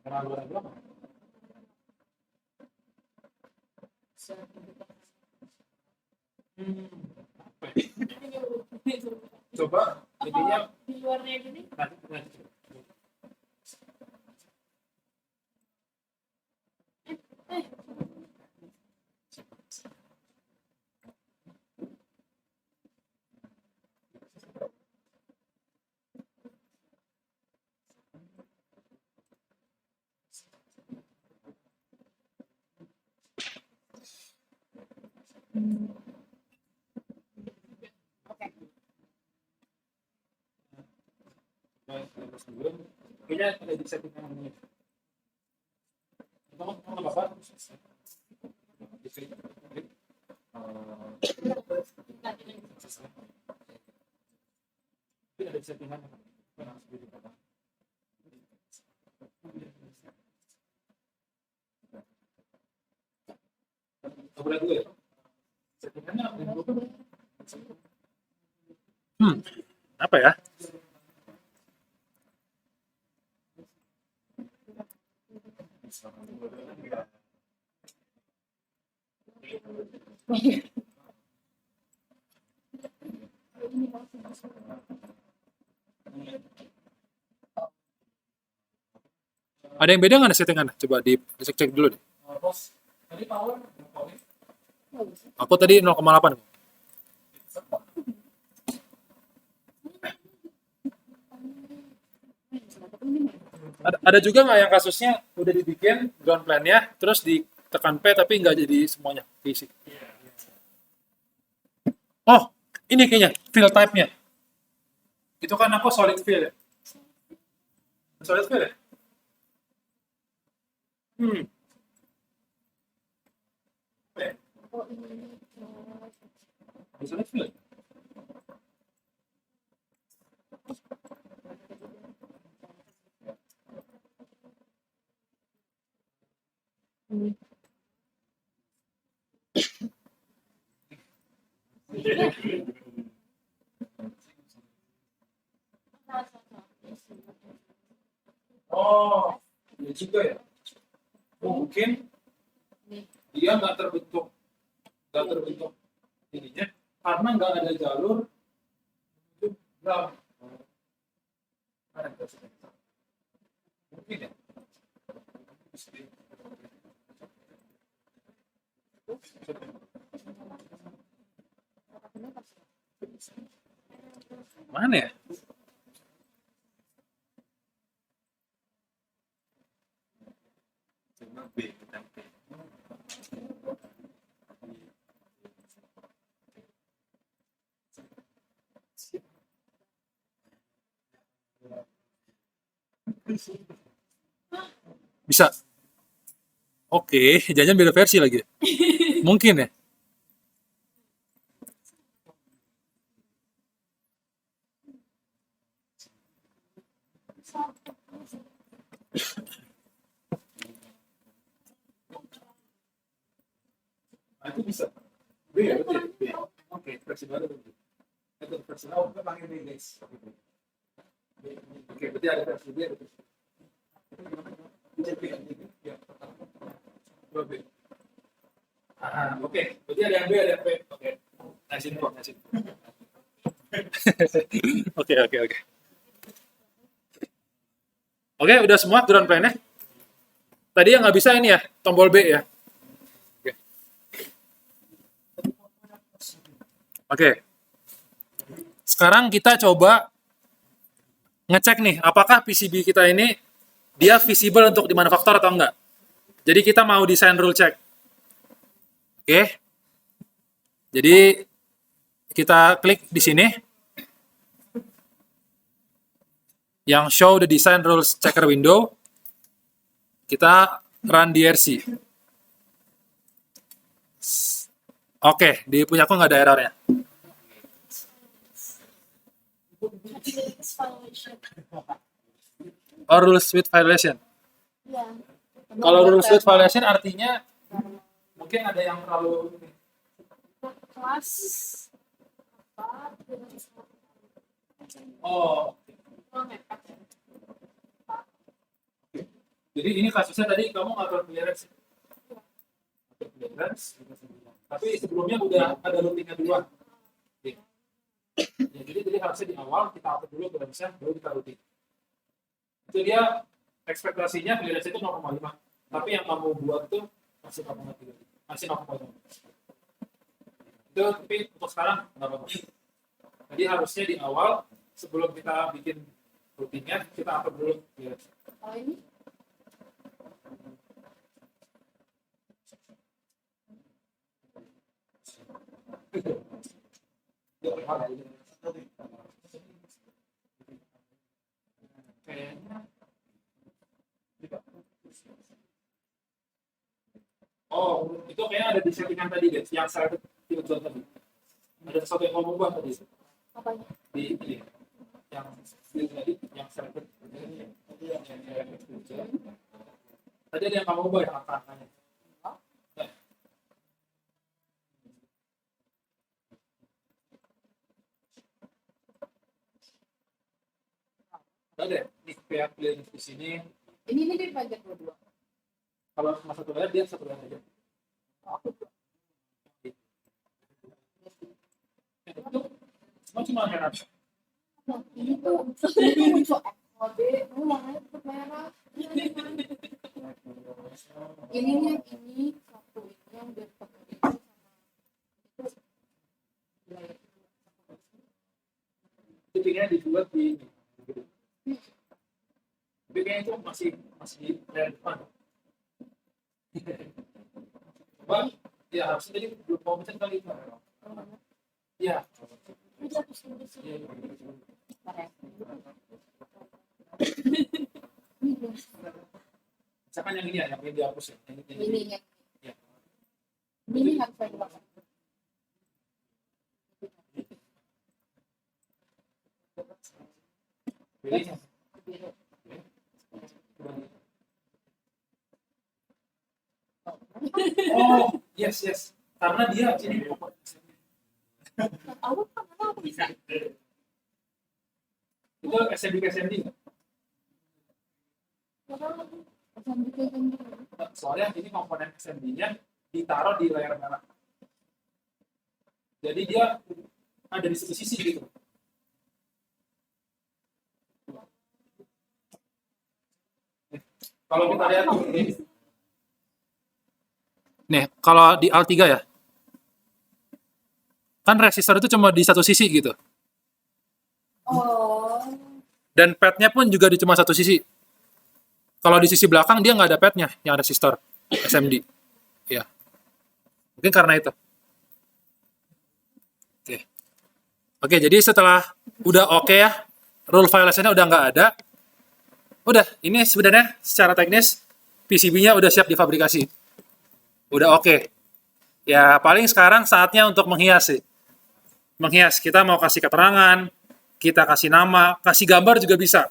Karena luar berapa? Apa ya? Coba intinya Di luarnya gini. nanti. Kayaknya ada di settingan ini. Kamu apa? Ini ada di settingan. Coba dulu ya. Settingannya apa ya? Ada yang beda nggak settingan? Coba dicek dulu deh. Bos, tadi power. Aku tadi 0,8. Ada juga nggak yang kasusnya udah dibikin ground plan-nya, terus ditekan P tapi nggak jadi semuanya fisik? Oh, ini kayaknya fill type-nya. Itu kan aku solid fill ya? Solid fill ya? Oh, ini. Solid fill ya? Oh, ya juga ya. Oh, mungkin dia nggak terbentuk ininya karena nggak ada jalur untuk ground. Mungkin ya. Mana ya? Bisa. Oke, jangan beda versi lagi. Mungkin ya. Nah, itu bisa. B ya, betul. B. Oke, versi baru. Itu versi baru kita panggil B, guys. Oke, berarti ada versi B. Ya. B. Oke, berarti ada yang B, ada yang B. Oke. Nice info. Oke. Oke, udah semua ground plan-nya. Tadi yang nggak bisa ini ya, tombol B ya. Oke. Sekarang kita coba ngecek nih, apakah PCB kita ini dia visible untuk dimanufaktur atau enggak. Jadi kita mau desain rule check. Oke. Jadi kita klik di sini. Yang show the design rules checker window. Kita run DRC. Oke, di punya aku nggak ada errornya. Oh, rules with violation. Iya. Kalau rules with violation artinya mungkin ada yang terlalu kelas oh. Jadi ini kasusnya tadi kamu ngatur clearance. Tapi sebelumnya udah ada routingnya duluan. Ya, jadi harusnya di awal kita atur dulu clearance-nya, baru kita routing. Itu dia ekspektasinya clearance itu 0,5. Tapi yang kamu buat tuh masih 0,3. Masih 0,5. Itu tapi untuk sekarang nggak apa-apa. Jadi harusnya di awal sebelum kita bikin routingnya kita atur dulu clearance. kalau ini Oh, itu kayaknya ada di settingan tadi guys, yang saya tidur tadi. Ada sesuatu yang mau ubah tadi apanya? di ini, yang tadi, yang saya tadi ada yang kamu ubah yang angka-angkanya. Ada nih kayak clearance di sini. Ini dia bagian dua. Kalau cuma satu layar dia satu layar aja. Itu cuma merah. Ini tuh muncul FOD, ini warnanya tetap merah. Ininya ini satu ini yang udah pakai itu sama Itu kayaknya dibuat di ini. Tapi kayaknya itu masih layar depan. Coba, ya harusnya tadi belum mau pencet kali itu. Ya. ini satu sini sini. Misalkan yang ini ya, yang ini dihapus ya. Ini ya. Ya. Ini harus saya buat. Pilih. Oh, yes. Karena dia ini Aku kan aku bisa. itu SMD ke SMD. Soalnya ini komponen SMD-nya ditaruh di layar merah. Jadi dia ada di satu sisi gitu. Kalau kita lihat ini. Nih, kalau di L3 ya. Kan resistor itu cuma di satu sisi gitu. Oh. Dan padnya pun juga di cuma satu sisi. Kalau di sisi belakang dia nggak ada padnya, yang ada resistor SMD. Ya, mungkin karena itu. Oke, jadi setelah udah oke ya, rule violation-nya udah nggak ada. Udah, ini sebenarnya secara teknis PCB-nya udah siap difabrikasi. Udah oke. Ya, paling sekarang saatnya untuk menghias sih. Menghias, kita mau kasih keterangan, kita kasih nama, kasih gambar juga bisa.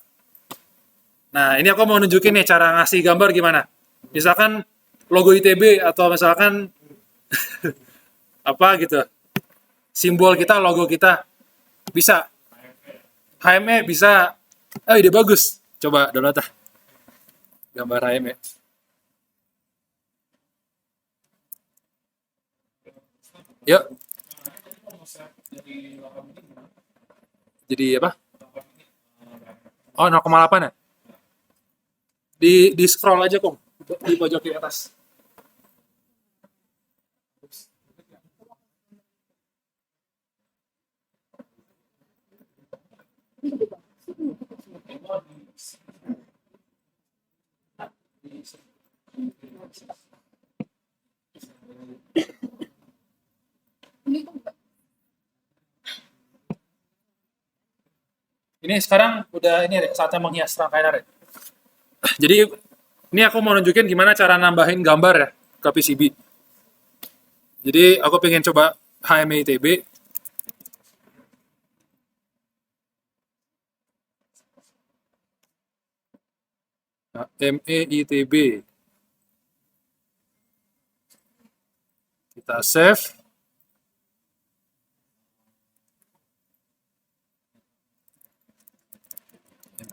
Nah, ini aku mau nunjukin nih cara ngasih gambar gimana. Misalkan logo ITB atau misalkan apa gitu. Simbol kita, logo kita bisa. HME bisa. Oh, ide bagus. Coba download ah. Gambar HME. Yuk. Jadi apa? Oh, 0,8 ya? Di scroll aja, Kong. Di pojok kiri atas. Ini sekarang udah ini saatnya menghias rangkaian array. Jadi Ini aku mau nunjukin gimana cara nambahin gambar ya ke PCB. Jadi aku pengen coba HME ITB. HME ITB. Kita save.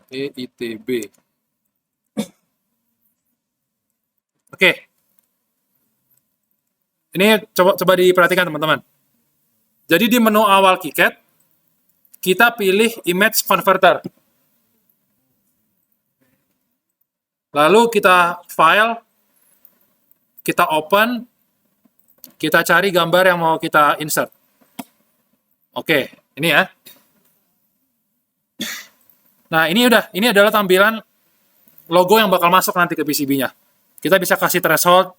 HME ITB. Oke. Ini coba diperhatikan teman-teman. Jadi di menu awal KiCad, kita pilih image converter. Lalu kita file, kita open, kita cari gambar yang mau kita insert. Oke, ini ya. Nah, ini adalah tampilan logo yang bakal masuk nanti ke PCB-nya. Kita bisa kasih threshold,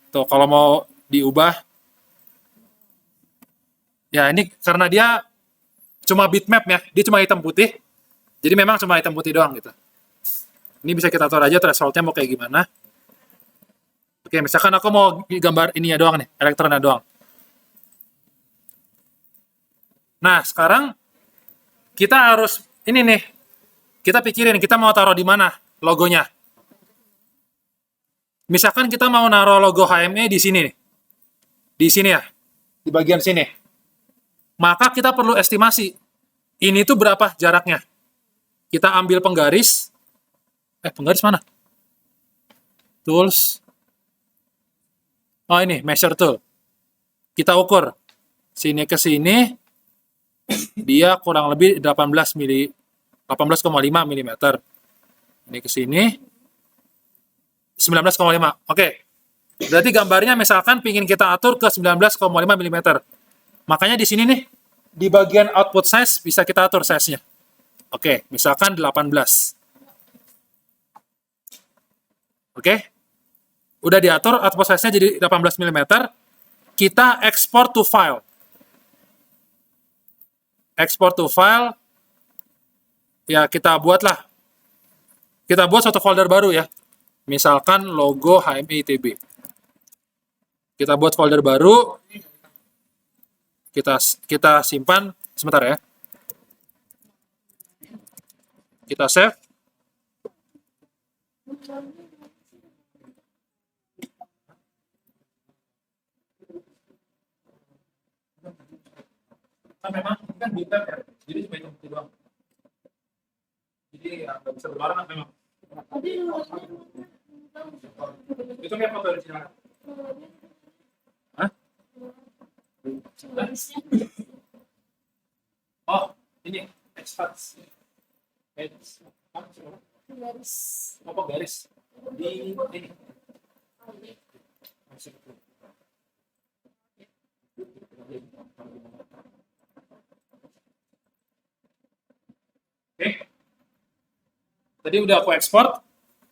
tuh kalau mau diubah. Ya, ini karena dia cuma bitmap ya, dia cuma hitam putih, jadi memang cuma hitam putih doang gitu. Ini bisa kita atur aja threshold-nya mau kayak gimana. Oke, misalkan aku mau gambar ininya doang nih, elektronnya doang. Nah, sekarang kita harus, ini nih, kita pikirin, kita mau taruh di mana logonya. Misalkan kita mau naruh logo HME di sini nih. Di sini ya, di bagian sini. Maka kita perlu estimasi. Ini tuh berapa jaraknya? Kita ambil penggaris. Penggaris mana? Tools. Oh ini, measure tool. Kita ukur. Sini ke sini, dia kurang lebih 18,5 mm. Ini ke sini, 19,5. Oke. Berarti gambarnya misalkan pingin kita atur ke 19,5 mm. Makanya di sini nih, di bagian output size bisa kita atur size-nya. Oke, misalkan 18. Oke. Udah diatur output size-nya jadi 18 mm. Kita export to file. Export to file. Ya, kita buat suatu folder baru ya. Misalkan logo HME ITB. Kita buat folder baru. Kita simpan sebentar ya. Kita save. Nah, memang kan bitmap ya. Jadi cuma hitam putih doang. Jadi ya nggak bisa berbarengan memang. Itu kayak foto original. Hah? Oh, ini experts. Apa garis? Di ini. Oke. Tadi udah aku ekspor.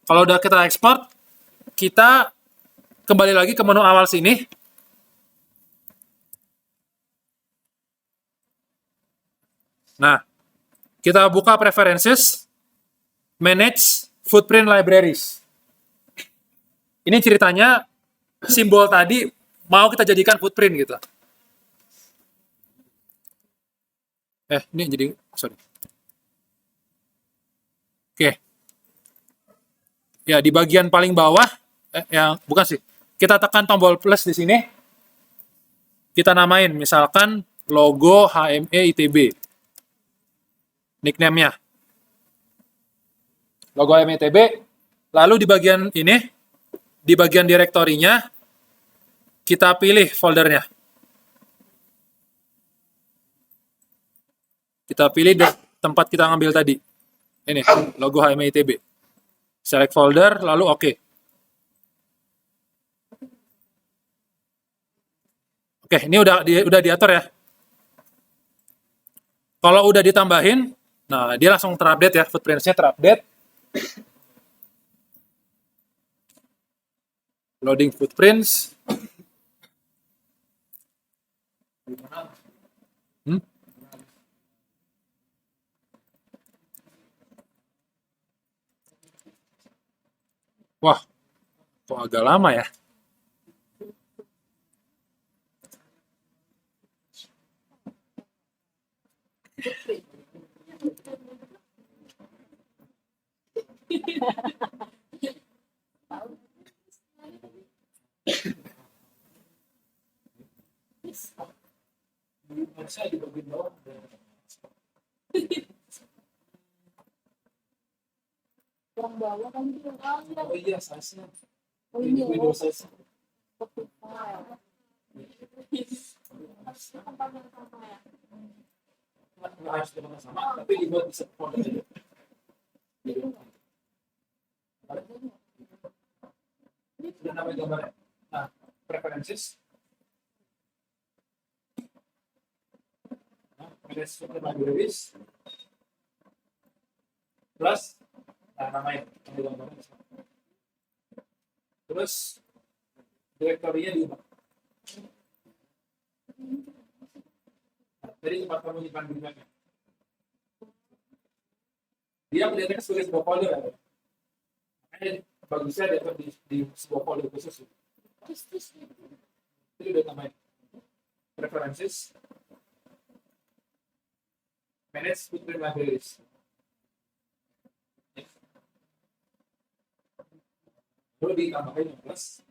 Kalau udah kita ekspor, kita kembali lagi ke menu awal sini. Nah, kita buka preferences, manage footprint libraries. Ini ceritanya simbol tadi mau kita jadikan footprint gitu. Ini jadi sorry. Oke. Ya, di bagian paling bawah bukan sih. Kita tekan tombol plus di sini. Kita namain misalkan logo HME ITB. Nickname-nya. Logo HME ITB. Lalu di bagian ini, di bagian direktorinya, kita pilih foldernya. Kita pilih tempat kita ngambil tadi. Ini, logo HME ITB. Select folder, lalu oke. Oke, ini udah diatur ya. Kalau udah ditambahin, nah dia langsung terupdate ya, footprints-nya terupdate. Loading footprints. Wah, Kok agak lama ya? Harusnya di bagian bawah ada. Yang bawah kan itu yang Oh iya, size-nya. oh ini Windows size. harusnya tempat yang sama ya. Nggak harus dengan sama, tapi dibuat bisa folder aja. Sudah namanya gambarnya. Nah, preferences. Nah, manage folder libraries. Plus, nah, namanya. Nama gambarnya. Terus, direktorinya diubah. Nah, dari tempat kamu nyimpan bintangnya. Dia melihatnya sebagai sebuah folder. Ya? Makanya bagusnya dia di sebuah folder khusus. Itu udah namanya preferences, manage footprint libraries. Lalu ditambahin plus.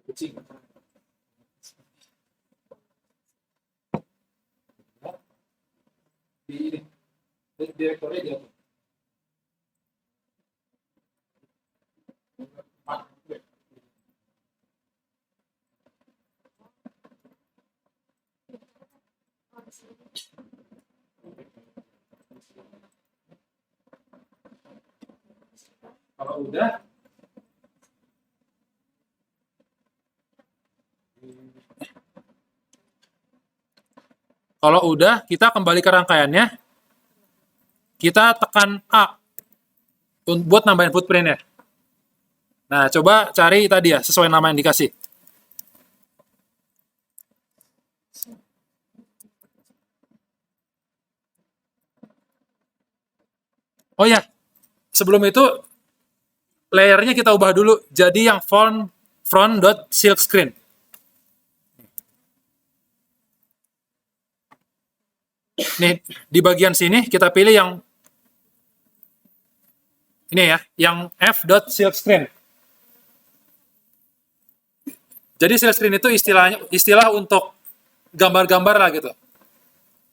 Kucing. Di direktornya dia tuh. Kalau udah kita kembali ke rangkaiannya. Kita tekan A buat nambahin footprint-nya. Nah, coba cari tadi ya, sesuai nama yang dikasih. Oh ya, sebelum itu layernya kita ubah dulu jadi yang front.silkscreen. Nih, di bagian sini kita pilih yang ini ya, yang f.silkscreen. Jadi silkscreen itu istilah untuk gambar-gambar lah gitu.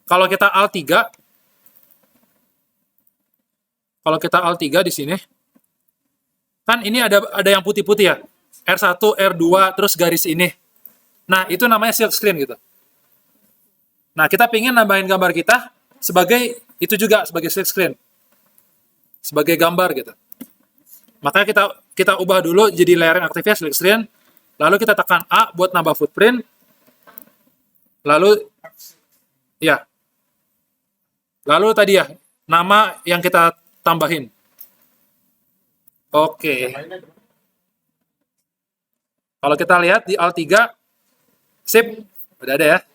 Kalau kita Alt3 di sini, kan ini ada yang putih-putih ya. R1, R2, terus garis ini. Nah, itu namanya silkscreen gitu. Nah, kita pingin nambahin gambar kita sebagai itu juga sebagai silkscreen. Sebagai gambar gitu. Makanya kita ubah dulu jadi layering aktifnya silkscreen. Lalu kita tekan A buat nambah footprint. Lalu ya. Lalu tadi ya, nama yang kita tambahin. Oke. Kalau kita lihat di Alt3, sip, udah ada ya.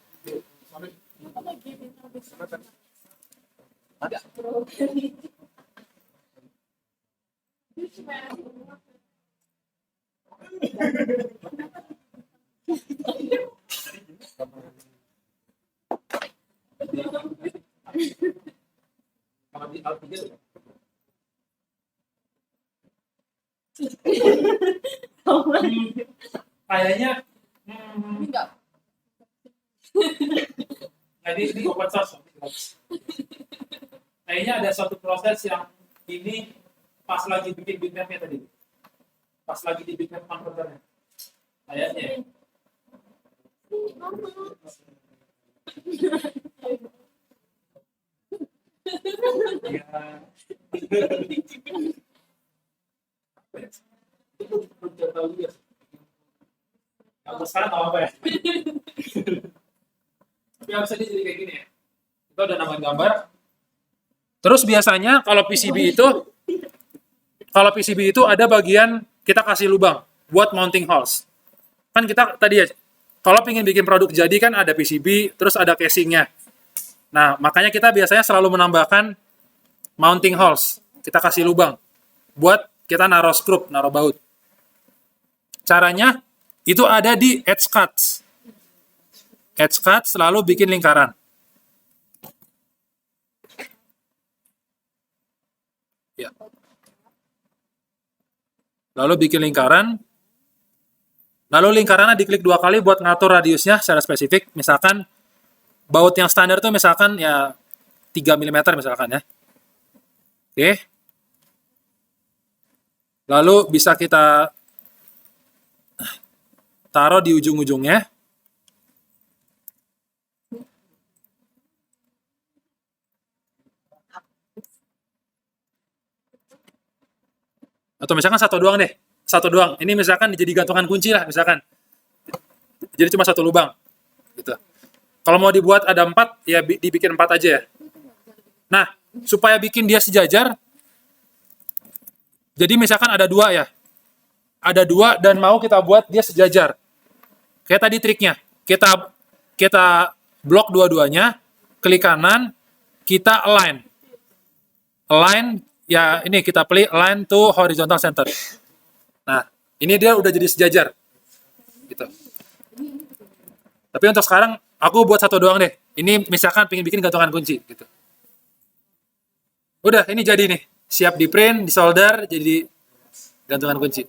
kalau di Alt3 kayaknya Enggak. ini open source. Kayaknya ada suatu proses yang ini pas lagi bikin bitmapnya tadi. Pas lagi di bitmap converternya. Kayaknya. Ya. Belum tahu juga. Kalau sekarang nggak apa ya. Tapi bisa jadi kayak gini ya. Kita udah namain gambar. Terus biasanya kalau PCB itu ada bagian kita kasih lubang buat mounting holes. Kan kita tadi ya, kalau ingin bikin produk jadi kan ada PCB, terus ada casingnya. Nah, makanya kita biasanya selalu menambahkan mounting holes. Kita kasih lubang buat kita naruh skrup, naruh baut. Caranya itu ada di edge cuts. Edge cuts selalu bikin lingkaran. Ya. Lalu bikin lingkaran. Lalu lingkarannya diklik 2 kali buat ngatur radiusnya secara spesifik. Misalkan baut yang standar tuh misalkan ya 3 mm misalkan ya. Oke. Lalu bisa kita taruh di ujung-ujungnya. Atau misalkan satu doang deh. Satu doang. Ini misalkan jadi gantungan kunci lah misalkan. Jadi cuma satu lubang. Gitu. Kalau mau dibuat ada 4, ya dibikin 4 aja ya. Nah, supaya bikin dia sejajar, jadi misalkan ada 2 ya. Ada 2 dan mau kita buat dia sejajar. Kayak tadi triknya. Kita blok dua-duanya, klik kanan, kita align. Align, ya ini kita pilih align to horizontal center. Nah, ini dia udah jadi sejajar. Gitu. Tapi untuk sekarang, aku buat satu doang deh. Ini misalkan pengen bikin gantungan kunci. Gitu. Udah, ini jadi nih. Siap di print, di solder, jadi gantungan kunci.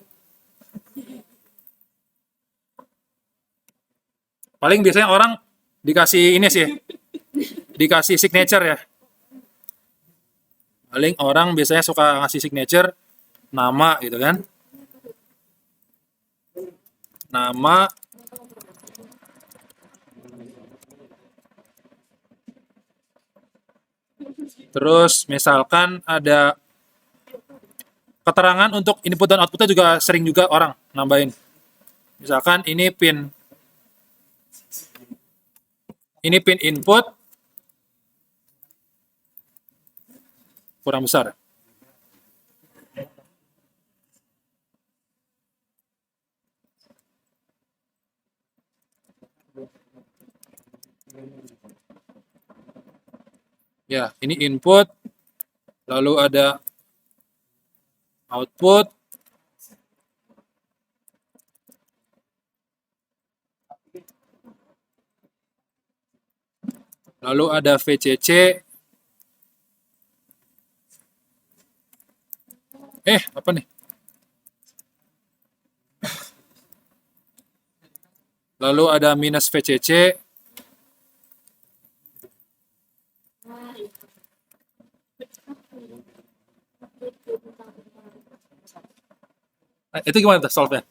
Paling biasanya orang dikasih ini sih, dikasih signature ya. Paling orang biasanya suka ngasih signature, nama gitu kan. Nama, terus misalkan ada keterangan untuk input dan outputnya juga sering juga orang nambahin. Misalkan ini pin input kurang besar. Ya, ini input, lalu ada output, lalu ada VCC. Apa nih? Lalu ada minus VCC. Nah, itu gimana tuh solve-nya?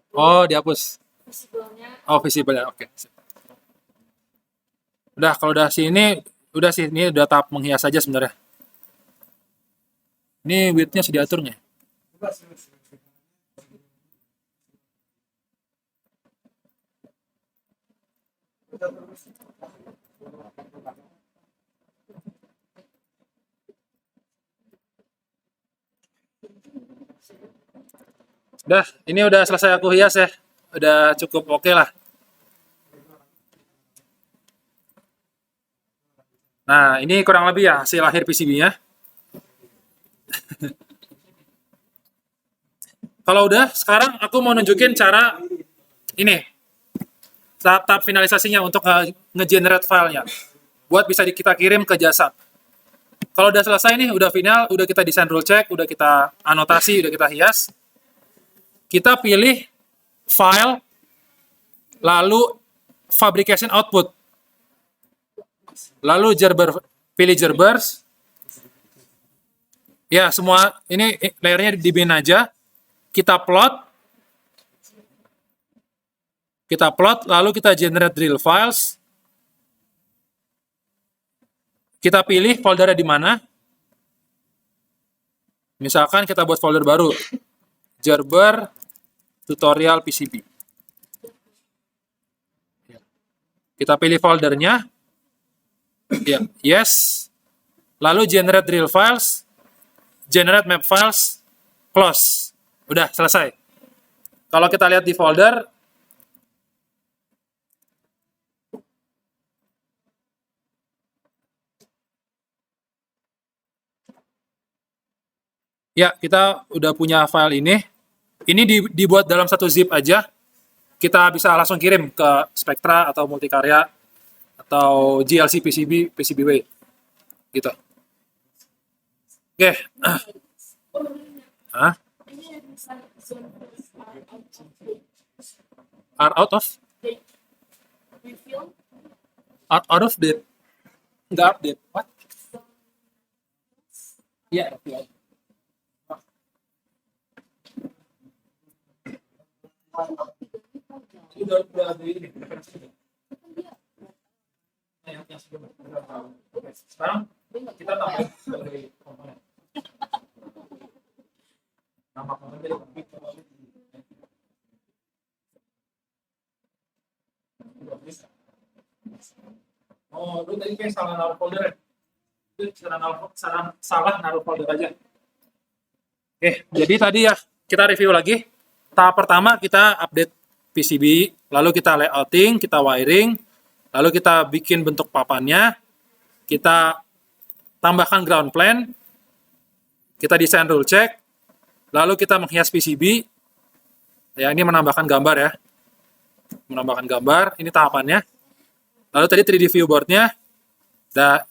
Oh, dihapus. Oh, visible ya. Oke. Udah, kalau udah sini, udah sih. Ini udah tahap menghias aja sebenarnya. Ini width-nya sudah diatur nggak? Udah, ini udah selesai aku hias ya. Udah cukup oke lah. Nah, ini kurang lebih ya hasil akhir PCB-nya. Kalau udah, sekarang aku mau nunjukin cara ini. Tahap finalisasinya untuk nge-generate filenya. Buat bisa kita kirim ke jasa. Kalau udah selesai nih, udah final, udah kita desain rule check, udah kita anotasi, udah kita hias. Kita pilih file, lalu fabrication output. Lalu pilih Gerbers. Ya, semua ini layernya di bin aja. Kita plot, lalu kita generate drill files. Kita pilih foldernya di mana. Misalkan kita buat folder baru, Gerber tutorial PCB. Kita pilih foldernya. Ya, yes. Lalu generate drill files, generate map files, close. Udah selesai. Kalau kita lihat di folder, Ya, kita udah punya file ini. Ini dibuat dalam satu zip aja. Kita bisa langsung kirim ke Spectra atau Multikarya atau GLC PCB, PCBWay gitu. Oke. Hah? Ini bisa zone out of Are out of date. Refill. out of date. Nggak update. What? Iya. Udah ada ini. Yang sebelumnya. Oke, sekarang kita tambah sebagai komponen. Nama komponen dari komputer. Oh, lu tadi kayak salah naruh folder ya? Itu salah naruh folder aja. Oke, jadi tadi ya kita review lagi. Tahap pertama kita update PCB, lalu kita layouting, kita wiring, lalu kita bikin bentuk papannya, kita tambahkan ground plan, kita desain rule check, lalu kita menghias PCB. Ya, ini menambahkan gambar ya. Menambahkan gambar, ini tahapannya. Lalu tadi 3D view board-nya,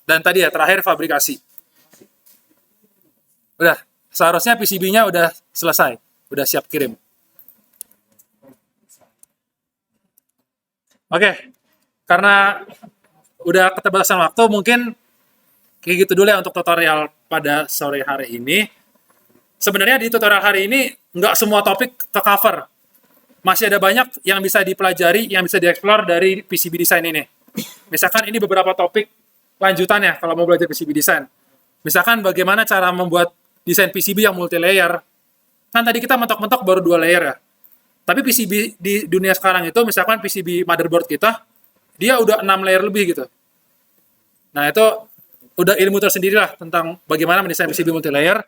dan tadi ya terakhir fabrikasi. Udah, seharusnya PCB-nya udah selesai, udah siap kirim. Oke, karena udah keterbatasan waktu, mungkin kayak gitu dulu ya untuk tutorial pada sore hari ini. Sebenarnya di tutorial hari ini nggak semua topik ke cover. Masih ada banyak yang bisa dipelajari, yang bisa dieksplor dari PCB design ini. Misalkan ini beberapa topik lanjutannya kalau mau belajar PCB design. Misalkan bagaimana cara membuat desain PCB yang multi layer. Kan tadi kita mentok-mentok baru 2 layer ya. Tapi PCB di dunia sekarang itu, misalkan PCB motherboard kita, dia udah 6 layer lebih gitu. Nah itu udah ilmu tersendiri lah tentang bagaimana mendesain PCB multi layer.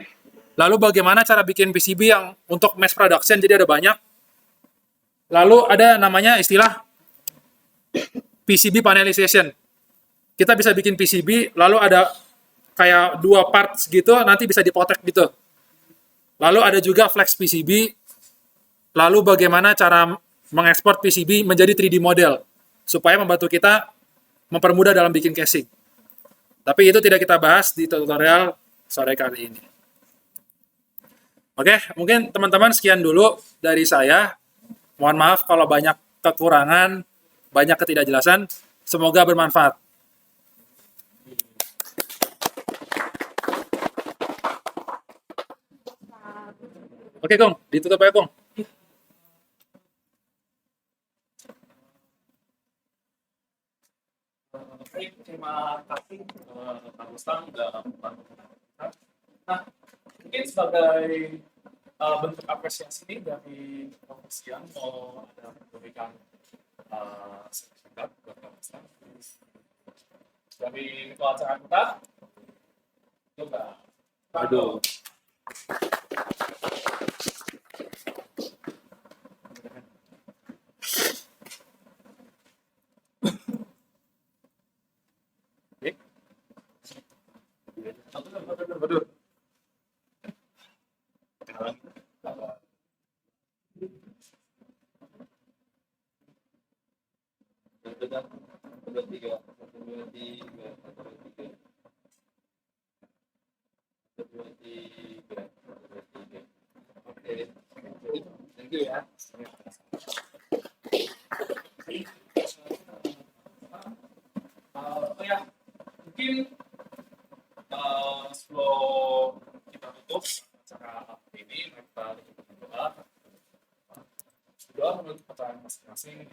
Lalu bagaimana cara bikin PCB yang untuk mass production, jadi ada banyak. Lalu ada namanya istilah PCB panelization. Kita bisa bikin PCB, lalu ada kayak 2 parts gitu, nanti bisa dipotek gitu. Lalu ada juga flex PCB, lalu bagaimana cara mengekspor PCB menjadi 3D model, supaya membantu kita mempermudah dalam bikin casing. Tapi itu tidak kita bahas di tutorial sore kali ini. Oke, mungkin teman-teman sekian dulu dari saya. Mohon maaf kalau banyak kekurangan, banyak ketidakjelasan. Semoga bermanfaat. Oke, Kong. Ditutup ya, Kong. Baik, terima kasih Pak Rustam sudah membantu kita. Nah, mungkin sebagai bentuk apresiasi ini dari Komisi yang mau ada memberikan sertifikat buat Pak Rustam. Dari ketua acara kita, coba. Aduh. Waduh. Thank you ya. Oh ya, mungkin sebelum kita tutup acara ini, kita berdoa menurut percayaan masing-masing.